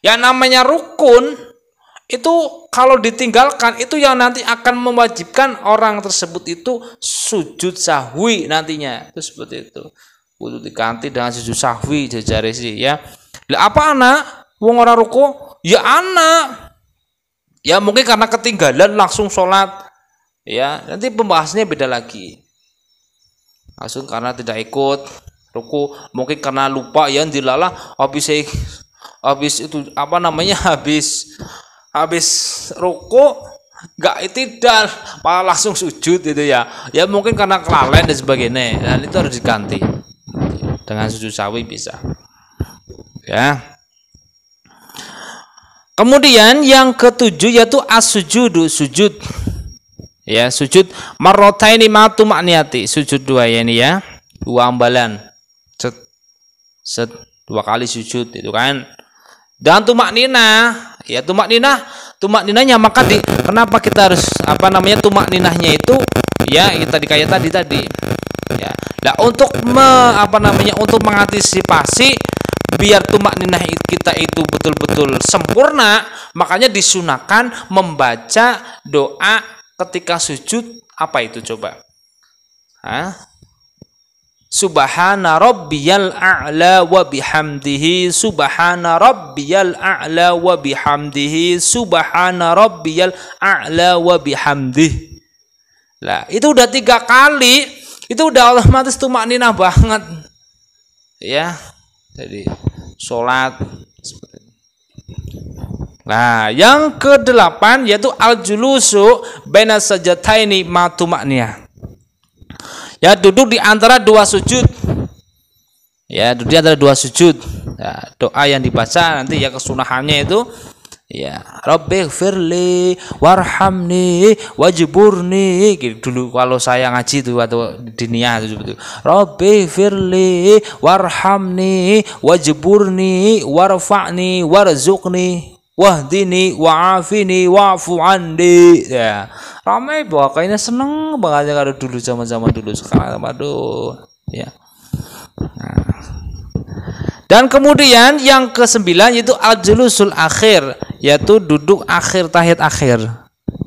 A: Yang namanya rukun itu kalau ditinggalkan itu yang nanti akan mewajibkan orang tersebut itu sujud sahwi nantinya. Itu seperti itu. Kudu diganti dengan sujud sahwi jajare sih ya. Lah apa anak? Wong ora ruku, ya anak. Ya mungkin karena ketinggalan langsung sholat. Ya, nanti pembahasannya beda lagi. Langsung karena tidak ikut ruku, mungkin karena lupa ya dilalah habis itu apa namanya habis ruku enggak itidal malah langsung sujud gitu ya. Ya mungkin karena kelalaian dan sebagainya. Dan itu harus diganti. Dengan sujud sawi bisa. Ya. Kemudian yang ketujuh yaitu as-sujudu, sujud. Ya, sujud marrataini matu makniati, sujud dua ya ini ya. Dua ambalan. Set dua kali sujud itu kan. Dan tumakninah, ya tumakninahnya maka kenapa kita harus apa namanya tumakninahnya itu ya kita kayak tadi. Ya. Nah, untuk untuk mengantisipasi biar tumakninah kita itu betul-betul sempurna, makanya disunahkan membaca doa ketika sujud. Apa itu coba? Subhana rabbiyal a'la wa bihamdihi, subhana rabbiyal a'la wa bihamdihi, subhana rabbiyal a'la wa bihamdihi. Lah, itu udah 3 kali, itu udah otomatis tumakninah banget. Ya. Jadi sholat. Nah, yang ke-8 yaitu al-julusu baina sajataini ma tumakniyah. Ya, duduk di antara 2 sujud. Ya, duduk di antara 2 sujud. Ya, doa yang dibaca nanti ya kesunahannya itu ya Rabbighfirli warhamni wajburni gitu dulu kalau saya ngaji itu atau diniyah itu betul. Rabbighfirli warhamni wajburni warfa'ni warzuqni wahdini wa'afini wa'fu anni. Ya, ramai kayaknya seneng banget kalau dulu zaman-zaman dulu. Sekarang aduh ya. Nah. Dan kemudian yang ke-9 yaitu al-julusul akhir, yaitu duduk akhir tahiyat akhir.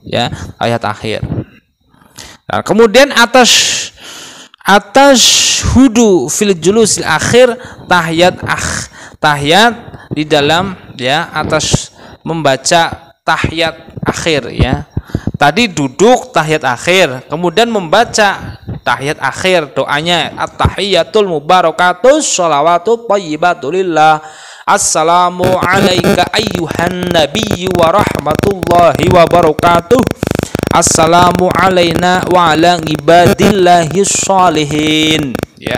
A: Ya, tahiyat akhir. Nah, kemudian atas hudu fil julusil akhir, tahiyat di dalam ya atas membaca tahiyat akhir ya. Tadi duduk tahiyat akhir, kemudian membaca tahiyat akhir, doanya at-tahiyatul mubarakatus sholawatu thayyibatu lillah. Assalamu alayka ayyuhan nabiyyu wa rahmatullahi wa barakatuh. Assalamu alayna wa ala ibadillahi sholihin. Ya.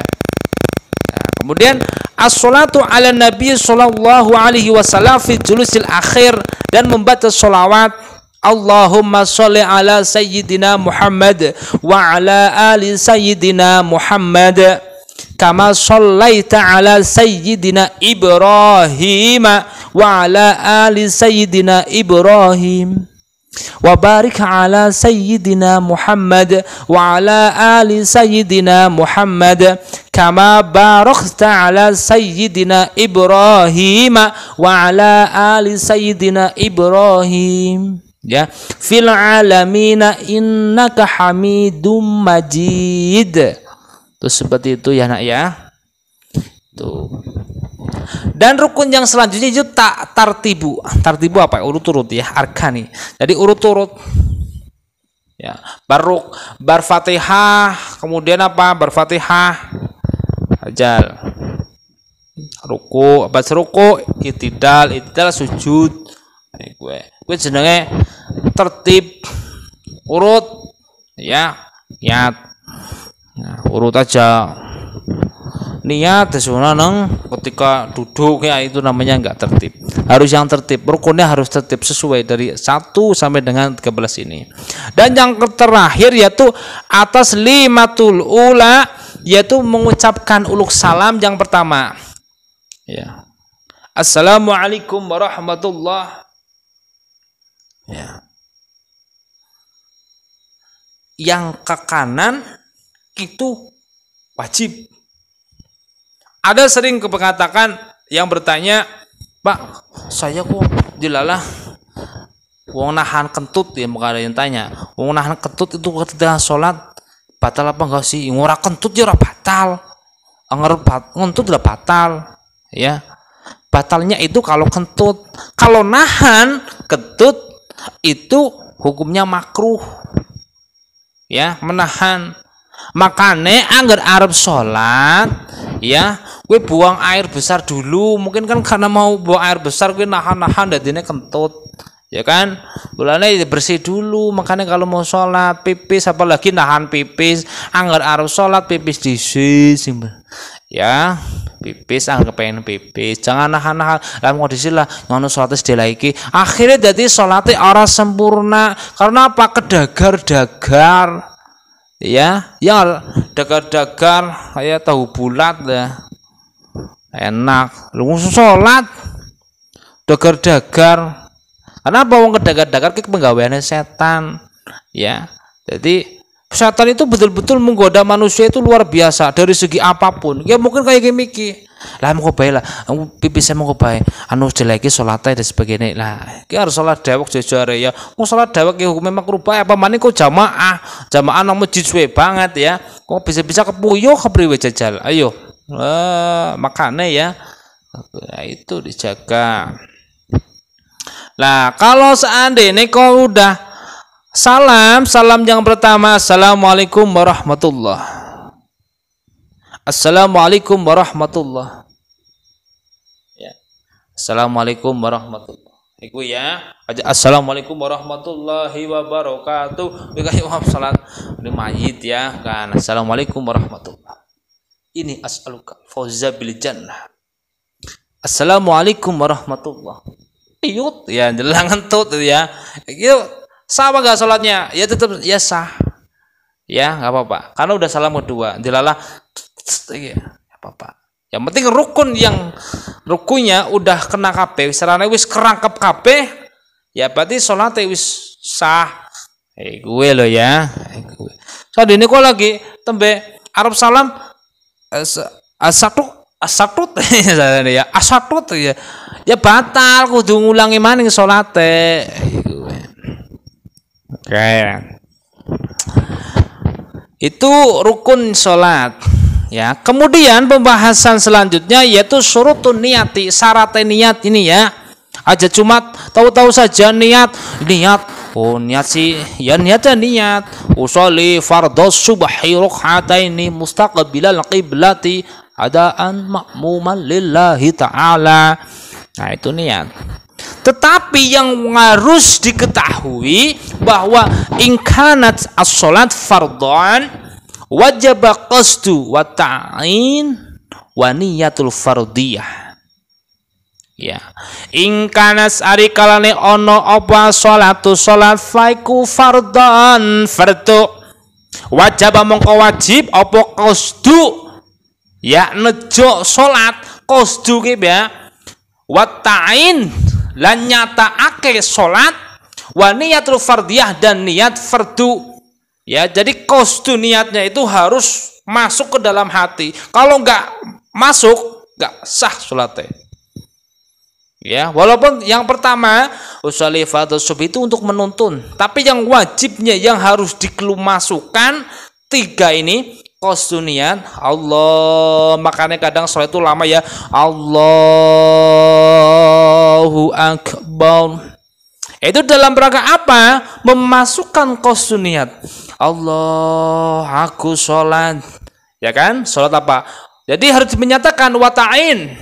A: Nah, kemudian as-sholatu ala nabi sallallahu alaihi wasallam fi julusil akhir, dan membaca sholawat Allahumma sholli ala sayyidina Muhammad wa ala ali sayyidina Muhammad kama shallaita ala sayyidina Ibrahim wa ala ali sayyidina Ibrahim wa barik ala sayyidina Muhammad wa ala ali sayyidina Muhammad kama barakta ala sayyidina Ibrahim wa ala ali sayyidina Ibrahim. Ya, fil alamina innaka hamidum majid. Tuh seperti itu ya nak ya. Tuh. Dan rukun yang selanjutnya itu tartibu. Tartibu apa? Urut-urut ya, arkani. Jadi urut-urut. Ya, bar Fatihah, kemudian apa? Bar Fatihah. Ajal. Ruku, baca ruku, itidal sujud. Ini gue jenenge tertib urut ya, niat. Nah, urut aja niat sesuatu ketika duduk ya, itu namanya enggak tertib. Harus yang tertib, rukunnya harus tertib sesuai dari 1 sampai dengan 13 ini. Dan yang terakhir yaitu atas limatul ula, yaitu mengucapkan uluk salam yang pertama. Ya. Assalamualaikum warahmatullahi. Ya. Yang ke kanan itu wajib. Ada sering kepengatakan yang bertanya, Pak, saya kok dilalah wong nahan kentut ya, maka ada yang tanya, wong nahan kentut itu ketika sholat batal apa enggak sih? Ora kentut ya ora batal. Kentut udah batal, ya. Batalnya itu kalau kentut. Kalau nahan kentut itu hukumnya makruh. Ya, menahan. Makane anggar arep salat, ya, kowe buang air besar dulu. Mungkin kan karena mau buang air besar kowe nahan-nahan dadine kentut. Ya kan? Mulane bersih dulu. Makanya kalau mau sholat pipis, apalagi nahan pipis, anggar arep sholat pipis dhisik. Ya, pipis anggar pengen pipis. Jangan nahan-nahan. Lah mau disilah ngono sholat sedela iki. Akhirnya dadi sholate ora sempurna. Karena apa? Kedagar-dagar. Ya, yang dagar-dagar kayak tahu bulat ya. Enak. Lu sholat dagar-dagar. Kenapa wong kedagar-dagar ki penggaweane setan, ya. Jadi setan itu betul-betul menggoda manusia itu luar biasa dari segi apapun. Ya mungkin kayak gimiki. Lah monggo bae lah, pipis monggo bae. Anu jeleki salate dan sebagainya. Lah, ki harus salat dawuh jejare ya. Mau salat dawuh ki hukume makruh bae apa maning kok jamaah. Jamaah nang masjid suwe banget ya. Kok bisa-bisa kepuyo kepriwe jajal. Ayo. Makane ya. Nah, itu dijaga. Nah, kalau seandainya kau udah salam yang pertama, assalamualaikum warahmatullah. Assalamualaikum warahmatullah. Ya. Assalamualaikum warahmatullah. Iku ya. Assalamualaikum warahmatullahi wabarakatuh. Bika imam salat ini mayit ya kan. Assalamualaikum warahmatullah. Ini as'aluka fauza bil jannah. Assalamualaikum warahmatullah. Tiut ya jelang ngentut ya itu sama gak sholatnya ya tetap ya sah ya nggak apa-apa karena udah salam kedua dilalah ya apa-apa yang penting rukunnya udah kena kabeh sarane wis kerangkep kabeh ya berarti sholatnya wis sah gue lo ya saat ini kok lagi tembe Arab salam asatut ya asatut ya batal kudu ngulangi maning salate oke itu rukun salat ya kemudian pembahasan selanjutnya yaitu syurutun niyati syarat niat ini ya aja cuma tahu-tahu saja niat oh niat sih ya niatnya niat usolli fardhos subhi rak'ataini mustaqbilal qiblati adaan ma'muman lillahi ta'ala. Nah itu niat. Tetapi yang harus diketahui bahwa ingkanat as-salat fardhan wajib qasdu wa ta'in wa niyatul fardiyah. Ya. Ingkanas ari kalane ono apa salatu salat faiku fardhan fardu wajib mongko wajib apa qasdu ya nejo salat qasdu ki ya wa ta'in lan nyataake salat wa niyatul fardiyah dan niat fardu ya jadi qasdu niatnya itu harus masuk ke dalam hati kalau enggak masuk enggak sah salatnya ya walaupun yang pertama usolli fardhu subh itu untuk menuntun tapi yang wajibnya yang harus dikelumasukkan tiga ini qasdu niat Allah makanya kadang sholat itu lama ya Allahu akbar itu dalam rangka apa memasukkan qasdu niat Allah aku sholat ya kan sholat apa jadi harus menyatakan wata'in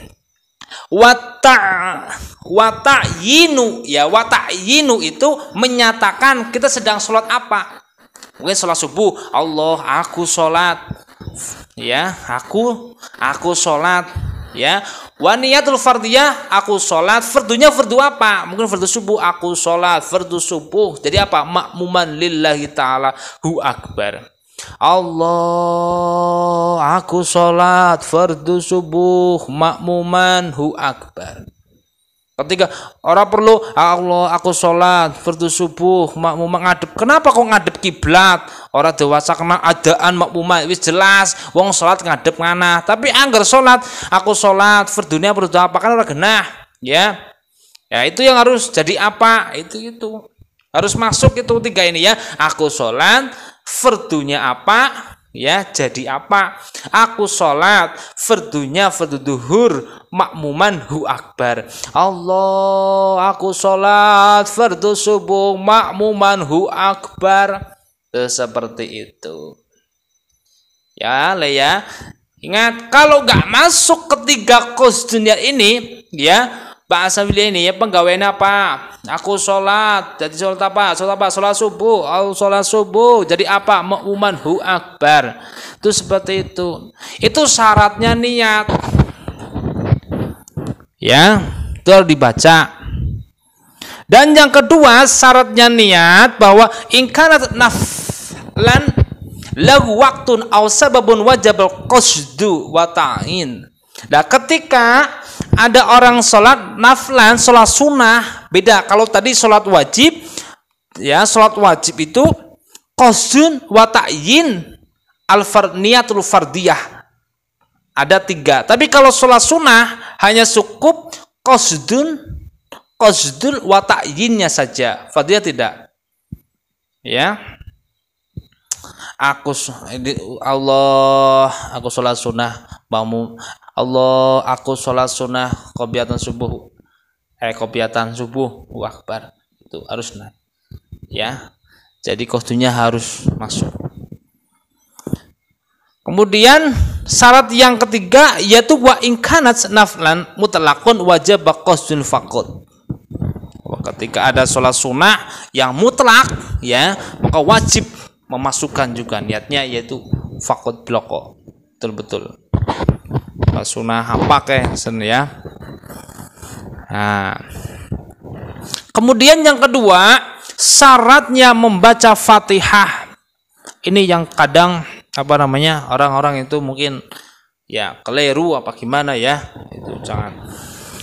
A: wata'yinu ya wata'yinu itu menyatakan kita sedang sholat apa mungkin sholat subuh Allah aku sholat ya aku sholat ya wa niyatul fardiyah aku sholat fardunya fardu apa mungkin fardu subuh aku sholat fardu subuh jadi apa makmuman lillahi ta'ala hu akbar Allah aku sholat fardu subuh makmuman hu akbar ketika orang perlu Allah aku sholat fardu subuh makmum ngadep kenapa kok ngadep kiblat orang dewasa kena adaan makmumah wis jelas wong sholat ngadep ngana tapi anggar sholat aku sholat fardunya fardu apa kan orang genah ya itu yang harus jadi apa itu harus masuk itu tiga ini ya aku sholat fardunya apa Ya, jadi apa? Aku sholat fardunya fardu duhur makmuman hu akbar. Allah, aku sholat fardu subuh makmuman hu akbar. Seperti itu. Ya, ya. Ingat, kalau nggak masuk ketiga qasdun ini, ya, bahasa wilayah ini ya penggawaian apa? Aku sholat, jadi sholat apa? Sholat apa? Sholat subuh. Oh, sholat subuh. Jadi apa? Makmuman hu akbar. Itu seperti itu. Itu syaratnya niat. Ya, itu harus dibaca. Dan yang kedua syaratnya niat bahwa ingkanat naflan lahu waktun aw sababun wajabal qasdu wa ta'in. Nah, ketika ada orang sholat naflan, sholat sunnah, beda. Kalau tadi sholat wajib, ya sholat wajib itu qasdun wa ta'yin niatul fardiyah. Ada 3. Tapi kalau sholat sunnah hanya cukup qasdul wa ta'yinnya saja, fardiyah tidak. Ya. Aku sholat sunnah bangun. Allah, aku sholat sunnah qobliyatan subuh. Qobliyatan subuh akbar. Itu harus naik. Ya. Jadi qasdunya harus masuk. Kemudian syarat yang ketiga yaitu wa ingkanat naflan mutlaqun wajib qasdun faqat. Ketika ada sholat sunnah yang mutlak, ya, maka wajib memasukkan juga niatnya yaitu faqat bloko. Betul-betul. Sunnah apa sen ya. Nah. Kemudian yang kedua, syaratnya membaca Fatihah. Ini yang kadang orang-orang itu mungkin ya keliru apa gimana ya. Itu jangan.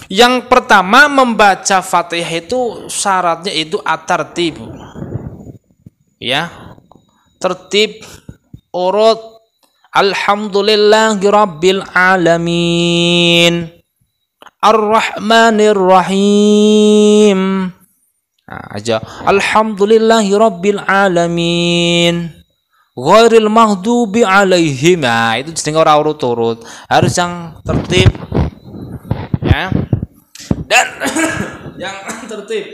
A: Yang pertama, membaca Fatihah itu syaratnya itu at-tartib. Ya. Tertib urut. Alhamdulillahirabbil alamin. Ar-Rahmanir Rahim. Nah, aja. Alhamdulillahirabbil alamin. Ghairil maghdubi alaihim. Nah, itu jadi ora urut-urut. Harus yang tertib. Ya. Dan yang tertib.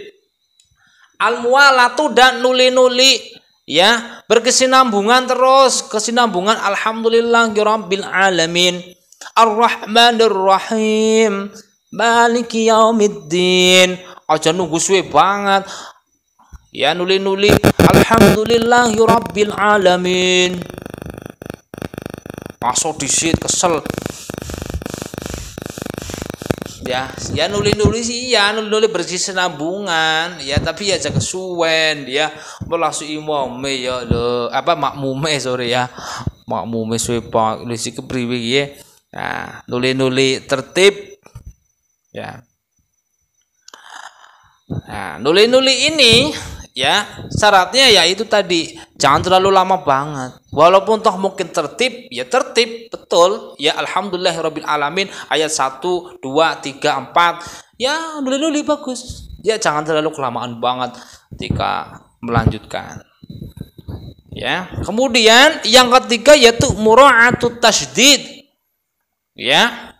A: Al-muwalatu dan nuli-nuli. Ya, berkesinambungan terus, kesinambungan alhamdulillahirabbil alamin, arrahmanir rahim, maliki yaumiddin. Aja nunggu suwe banget. Ya, nuli-nuli alhamdulillahirabbil alamin. Masuk disit kesel. Ya nuli-nuli sih ya, nuli-nuli berkesinambungan ya, tapi ya jaga kesuwen dia melasu imame ya lo makmume sorry ya, makmume suwe pak lisi kepriwe ya. Nah, nuli-nuli tertib ya. Nah, nuli-nuli ini ya syaratnya ya itu tadi jangan terlalu lama banget, walaupun toh mungkin tertib ya tertib betul ya. Alhamdulillahirabbil alamin ayat 1 2 3 4 ya nuli-nuli bagus ya, jangan terlalu kelamaan banget ketika melanjutkan ya. Kemudian yang ketiga yaitu mura'atut tasydid ya,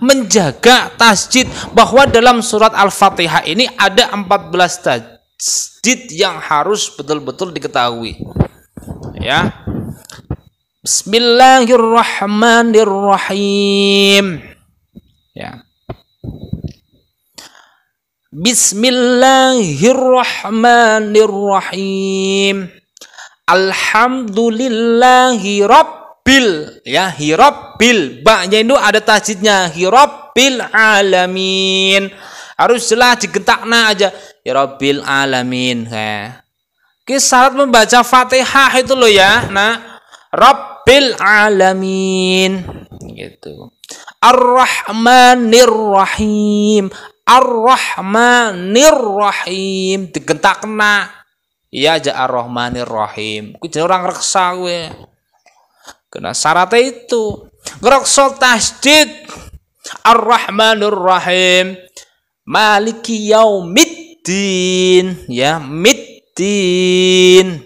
A: menjaga tasydid, bahwa dalam surat Al-Fatihah ini ada 14 tasydid yang harus betul-betul diketahui ya. Bismillahirrahmanirrahim ya. Bismillahirrahmanirrahim. Alhamdulillahi ya, hirabbil, baknya itu ada tasydidnya, hirabbil alamin. Harus jelas digentakna aja, hirabbil alamin. Syarat membaca Fatihah itu loh ya. Nah, rabbil alamin gitu. Ar-Rahmanir Rahim. Ar-Rahmanir Rahim digentakna. Iya aja Ar-Rahmanir Rahim. Ku jeneng orang reksa kowe. Kena syaratnya itu ngeraksa tasydid. Ar-Rahmanir Rahim, Maliki yaumiddin ya, middin.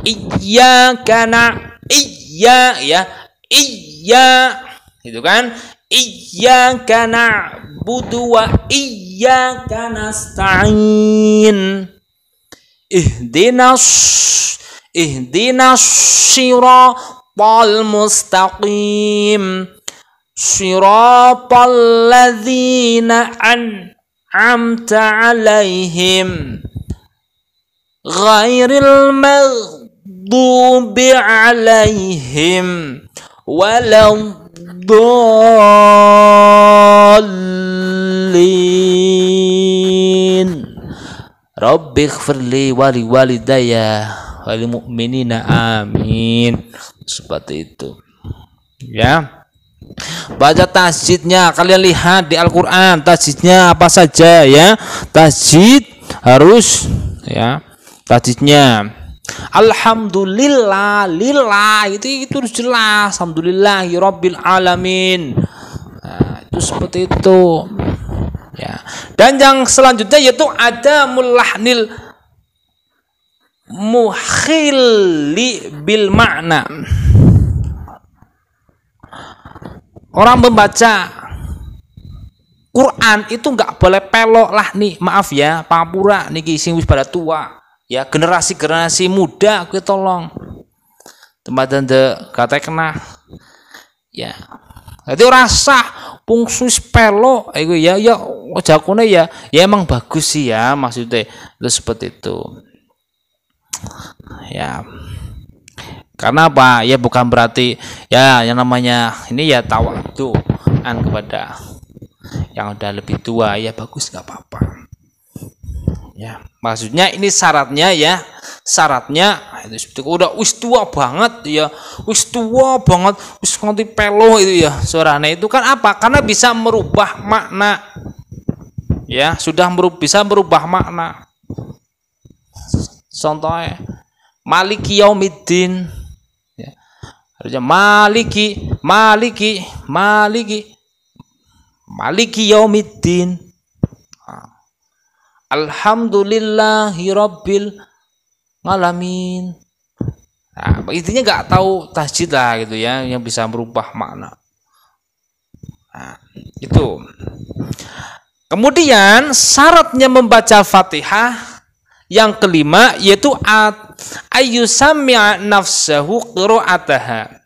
A: Iyyaka ya, iya itu kan, iyyaka na'budu wa iyyaka nasta'in. Ihdinas siratal mustaqim. Siratal ladzina an'amta 'alaihim ghairil maghdubi 'alaihim waladdallin. Rabbighfirli wa liwalidayya wal mu'minina amin. Seperti itu. Ya. Baca tasjidnya, kalian lihat di Al-Qur'an tasjidnya apa saja ya. Tasjid harus ya, tasjidnya alhamdulillah, lillah itu harus jelas, alhamdulillahi rabbil alamin. Nah, itu seperti itu. Ya. Dan yang selanjutnya yaitu ada mulahnil mukhilli bil makna. Orang membaca Quran itu nggak boleh pelok lah nih, maaf ya, pangapura niki sing wis pada tua ya, generasi muda kuwi tolong tempat kata kena ya. Jadi rasa pungsus pelok iku ya jakune ya emang bagus sih ya, maksudnya itu seperti itu. Ya. Karena apa? Ya bukan berarti ya yang namanya ini ya tawadhu'an kepada yang udah lebih tua ya, bagus nggak apa-apa. Ya, maksudnya ini syaratnya ya, itu udah wis tua banget ya, wis nganti pelo itu ya suaranya itu kan apa? Karena bisa merubah makna. Ya, sudah bisa merubah makna. Contohnya Maliki Yaumiddin. Harusnya Maliki Yaumiddin. Alhamdulillahi rabbil alamin. Nah, intinya nggak tahu tasjid lah gitu ya, yang bisa merubah makna. Nah, itu. Kemudian syaratnya membaca Fatihah yang kelima yaitu ayyusami'a nafsahu qira'ataha.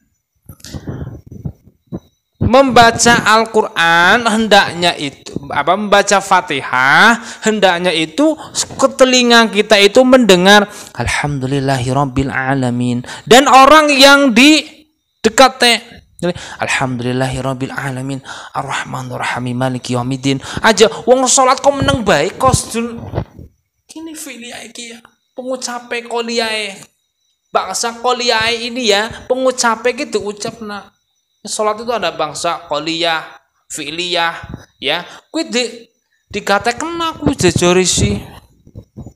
A: Membaca Al-Qur'an hendaknya itu membaca Fatihah hendaknya itu ke telinga kita itu mendengar alhamdulillahirabbil alamin, dan orang yang di dekatnya alhamdulillahirabbil alamin arrahmanir rahim maliki yaumiddin aja wong salat kok meneng baik kosdul kini filia iki ya pengucape koliae bangsa koliae ini ya pengucape gitu ucapna. Salat itu ada bangsa koliyah, fi'liyah, ya. Kuwi dikatakan aku jejori sih.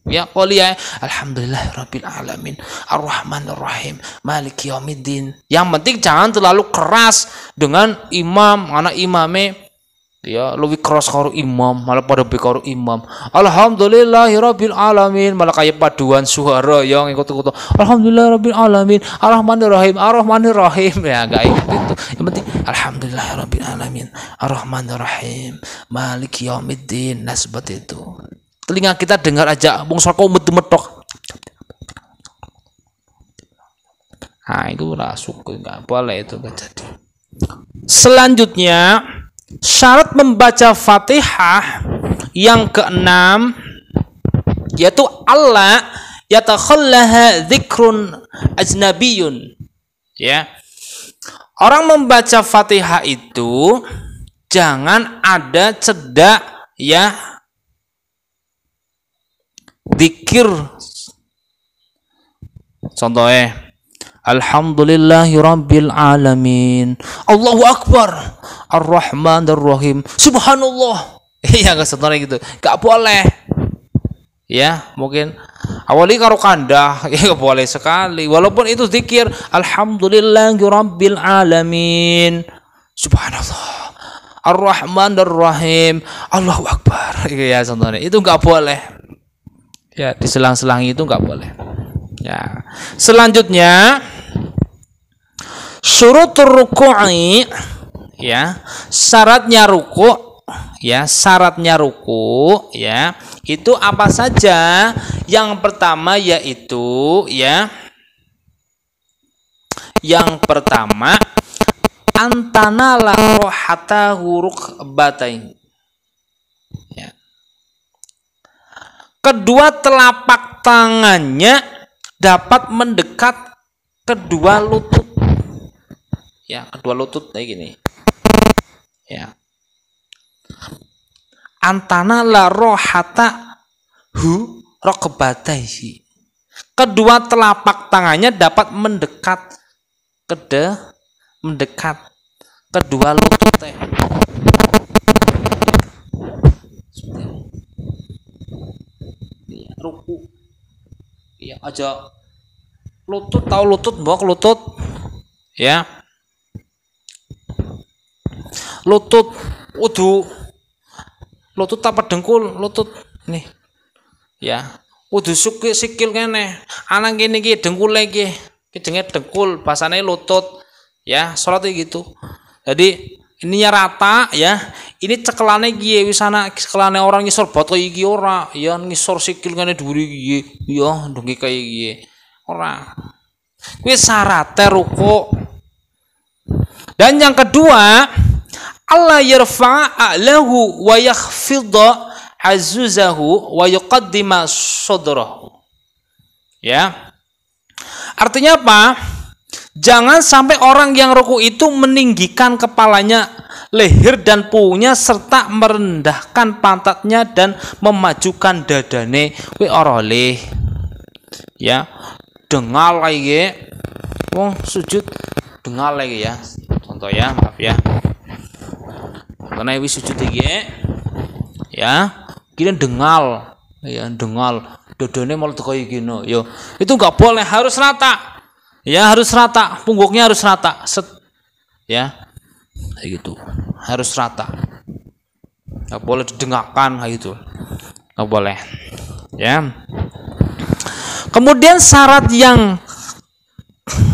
A: Ya koliyah, alhamdulillahirabbil alamin, arrahmanir rahim, maliki yaumiddin. Yang penting jangan terlalu keras dengan imam, anak imame ya lebih keras karo imam, malah pada karo imam. Alhamdulillahirabbil alamin, malah kayak paduan suara yang ikut-ikut. Alhamdulillahirabbil alamin, arrahmanirrahim, arrahmanirrahim ya enggak itu. Yang penting alhamdulillahirabbil alamin, arrahmanirrahim, maliki yaumiddin. Nah seperti itu. Telinga kita dengar aja wong saka metu-metok. Nah, itu rasuk enggak boleh itu terjadi. Selanjutnya syarat membaca Fatihah yang keenam yaitu Allah yatakhallaha dzikrun ajnabiyun. Ya. Orang membaca Fatihah itu jangan ada cedak ya zikir. Contohnya alhamdulillahirabbil alamin, Allahu akbar, arrahmanir rahim, subhanallah. Iya enggak sebenarnya gitu. Enggak boleh. Ya, mungkin awali karo kandah ya boleh sekali. Walaupun itu zikir alhamdulillahirabbil alamin, subhanallah, arrahmanir rahim, Allahu akbar. Ya sebenarnya itu enggak boleh. Ya, diselang-selangi itu enggak boleh. Ya. Selanjutnya syurutur ruku'i, ya, syaratnya ruku', ya, syaratnya ruku', ya, itu apa saja? Yang pertama yaitu, ya, yang pertama antana la rohata huruk batain, ya. Kedua telapak tangannya dapat mendekat kedua lutut, ya, kedua lutut kayak gini, ya. Antana la rohata hu rokbataihi, kedua telapak tangannya dapat mendekat kedua lututnya. Ruku, ya, aja lutut, tahu lutut, mbok lutut, ya, lutut, lutut apa dengkul, lutut nih, ya, sikil kene, anak gini ki dengkul lagi, jenenge dengkul, bahasane lutut, ya, sholat gitu. Jadi ininya rata, ya, ini cekelane gie wisana, cekelane orang ngisor botol iki ora, ya, ngisor sikil kene dhuwur iki, ya, ndungke kaya iki ora. Kuwi syaratnya ruku. Dan yang kedua, Allah yarfa'a a'lahu wa yakhfidha azuzahu wa yuqaddima sadrahu. Ya. Artinya apa? Jangan sampai orang yang ruku itu meninggikan kepalanya, leher dan punggungnya serta merendahkan pantatnya dan memajukan dadane. Kuwi ora oleh. Ya. Dengal lagi. Wong sujud dengal lagi, ya. Contoh, ya, maaf ya. Karena wis sujud iki, ya, kira dengal, ya, dengal, dodone malah kaya gini, yo, itu nggak boleh, harus rata, ya, harus rata, punggungnya harus rata, set, ya, kayak gitu, harus rata, nggak boleh didengakkan kayak gitu, nggak boleh, ya. Kemudian syarat yang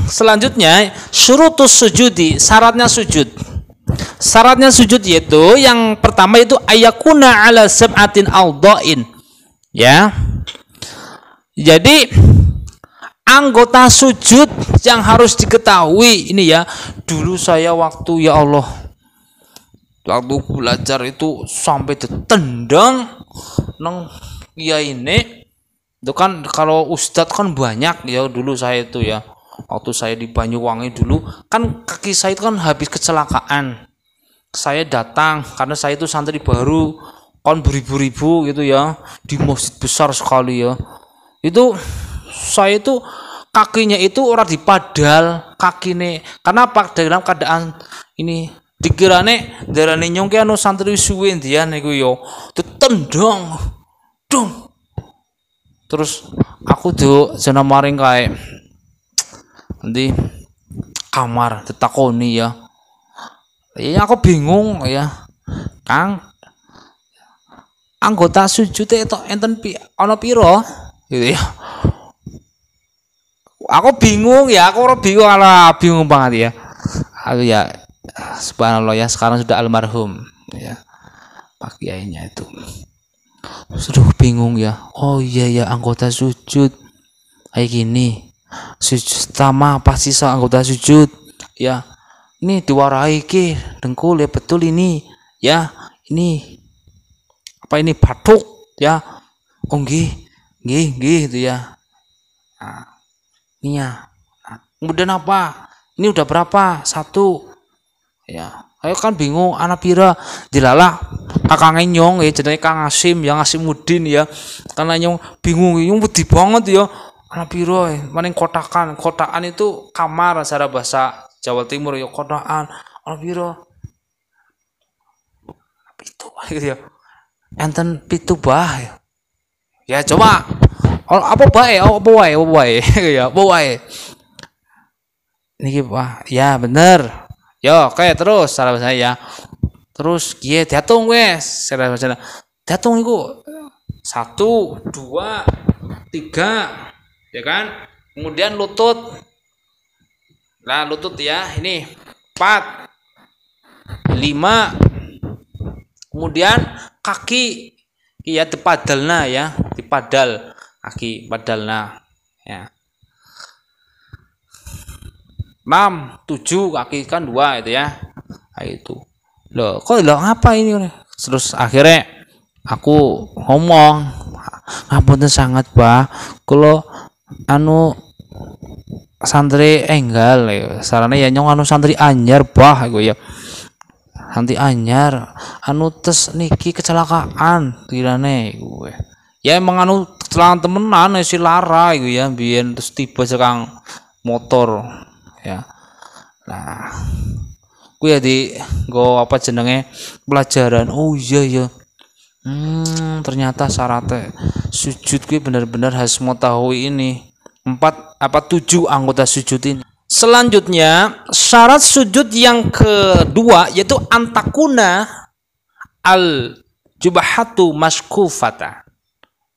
A: selanjutnya syurutus sujudi, syaratnya sujud. Syaratnya sujud yaitu yang pertama itu ayakuna ala sab'atin awda'in, ya. Jadi anggota sujud yang harus diketahui ini, ya. Dulu saya waktu, ya Allah, waktu belajar itu sampai ditendang nang ya ini itu kan, kalau ustadz kan banyak, ya, dulu saya itu, ya, waktu saya di Banyuwangi dulu kan kaki saya itu kan habis kecelakaan, saya datang karena saya itu santri baru kan beribu-ribu gitu, ya, di masjid besar sekali, ya, itu saya itu kakinya itu orang dipadal kakine, karena apa, dalam keadaan ini dikirane darane nyongke anu santri suwe ndian niku, yo, ditendang dong. Terus aku tuh jeneng maring kae nanti kamar ditakoni, ya. Ya aku bingung, ya. Kang, anggota sujud itu enten ana piro? Gitu, ya. Aku bingung, ya, aku ora bingung, ala bingung banget, ya. Aku, ya, subhanallah, ya, sekarang sudah almarhum, ya, Pak Kiainya itu. Sudah bingung, ya. Oh iya, ya, anggota sujud kayak gini. Sujud pertama pasti anggota sujud, ya, ini diwarai ke dengkul, ya, betul ini, ya, ini apa ini batuk, ya, oh nggih gitu, ya. Nah, ini, ya. Nah, kemudian apa, ini udah berapa, 1, ya. Ayo kan bingung, anak pira dilalah kakang nyong, ya, jenenge Kang Asim, yang Asimuddin, ya, karena nyong bingung, nyong wedi banget, ya. Anak piro, maning kotakan itu kamar secara bahasa Jawa Timur, ya, kotakan anak piro, pitu, gitu, ya, enten pitu bah, ya, ya, coba apa bae, ya, apa wae niki, Pak, ya, bener, yo, oke, terus salah bahasa, ya, terus kiye diatung wes, salah bahasa diatung niku 1, 2, 3, ya kan, Kemudian lutut. Nah, lutut ya, ini 4, 5. Kemudian kaki ya dipadalna ya, dipadal kaki, padalna ya. 6, 7, kaki kan 2 itu ya. Nah, itu. Loh, kok ngapa ini? Terus akhirnya aku ngomong, ngapunten sangat, Pak. Kalau anu santri enggal ya, sarane ya nyong anu santri anyar, Bah, iku ya. Santri anyar anu tes niki kecelakaan kirane iku. Ya emang anu kecelakaan temenan si lara iku ya, biyen terus tiba sekang motor ya. Nah, ku ya di go apa jenenge pelajaran. Oh iya ya. Ternyata syaratnya sujud gue benar-benar harus mengetahui ini 7 anggota sujud ini. Selanjutnya syarat sujud yang kedua yaitu antakuna al jubahatu maskufata,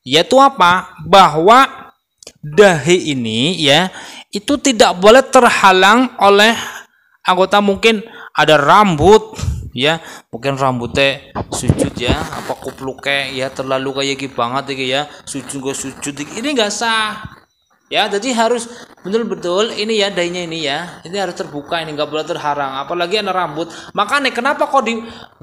A: yaitu apa? Bahwa dahi ini ya itu tidak boleh terhalang oleh anggota, mungkin ada rambut ya, mungkin rambutnya sujud ya, apa kupluke ya terlalu kayak gitu banget ya, sujud ini nggak sah ya. Jadi harus betul-betul ini ya, dahinya ini ya, ini harus terbuka, ini nggak boleh terhalang, apalagi ada rambut. Makanya kenapa kok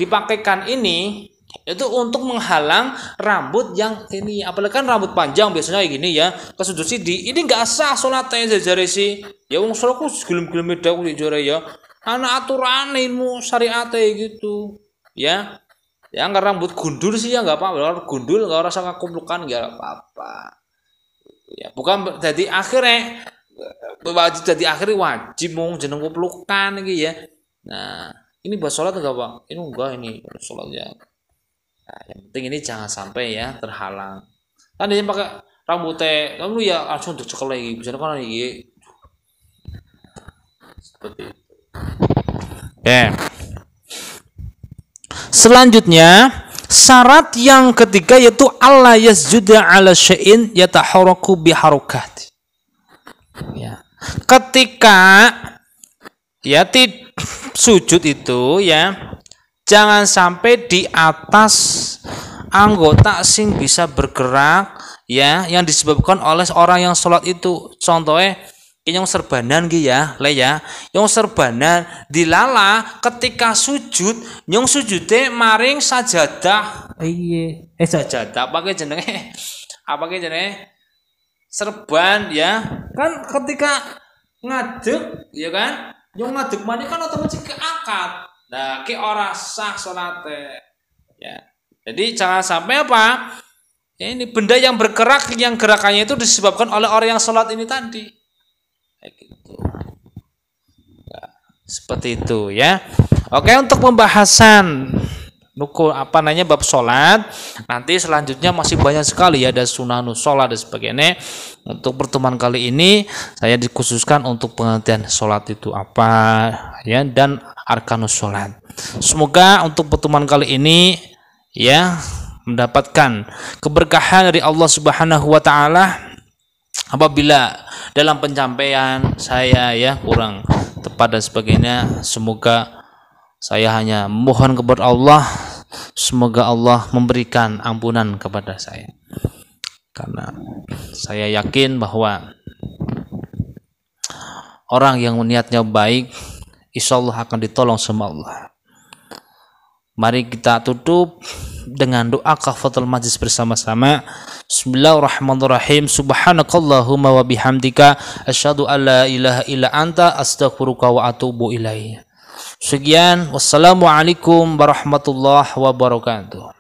A: dipakaikan ini, itu untuk menghalang rambut yang ini, apalagi kan rambut panjang biasanya kayak gini ya, kesujud ini nggak sah sholatnya jare sih ya. Wong sholatku gelem-gelem dak jare ya, anak aturan ilmu syariat gitu ya. Ya nggak rambut gundul sih ya nggak apa-apa, gundul nggak rasa kumpulkan nggak apa-apa ya. Bukan jadi akhirnya wajib mau jeneng kumpulkan gitu ya. Nah ini buat sholat enggak Pak? Ini enggak, ini sholat ya. Nah, yang penting ini jangan sampai ya terhalang. Kan dia pakai rambutnya kamu ya langsung dicekel lagi, bisa kan ini seperti itu. Oke. Selanjutnya syarat yang ketiga yaitu alla yasjuda ala syai'in yataharaku biharokat. Ya. Ketika ya sujud itu ya jangan sampai di atas anggota sing bisa bergerak ya, yang disebabkan oleh orang yang sholat itu. Contohnya yang serbanan gitu ya, yang serbanan dilala ketika sujud, yang sujudnya maring sajadah. Sajadah pakai jenenge apa jenenge serban ya. Kan ketika ngadeg ya kan, yang ngadeg mana kan otomatis keangkat. Nah, ki ora sah salate. Ya. Jadi jangan sampai apa? Ya, ini benda yang bergerak yang gerakannya itu disebabkan oleh orang yang sholat ini tadi. Kayak gitu. Nah, seperti itu ya. Oke, untuk pembahasan bab sholat nanti selanjutnya masih banyak sekali ya, ada sunanus sholat dan sebagainya. Untuk pertemuan kali ini saya dikhususkan untuk pengertian sholat itu apa ya, dan arkanus sholat. Semoga untuk pertemuan kali ini ya mendapatkan keberkahan dari Allah Subhanahu wa taala. Apabila dalam penyampaian saya ya kurang tepat dan sebagainya, semoga saya hanya mohon kepada Allah, semoga Allah memberikan ampunan kepada saya, karena saya yakin bahwa orang yang niatnya baik insyaallah akan ditolong sama Allah. Mari kita tutup dengan doa kafatul majlis bersama-sama. Bismillahirrahmanirrahim. Subhanakallahumma wa bihamdika asyhadu an la ilaha illa anta astaghfiruka wa atubu ilaik. Sekian, wassalamualaikum warahmatullahi wabarakatuh.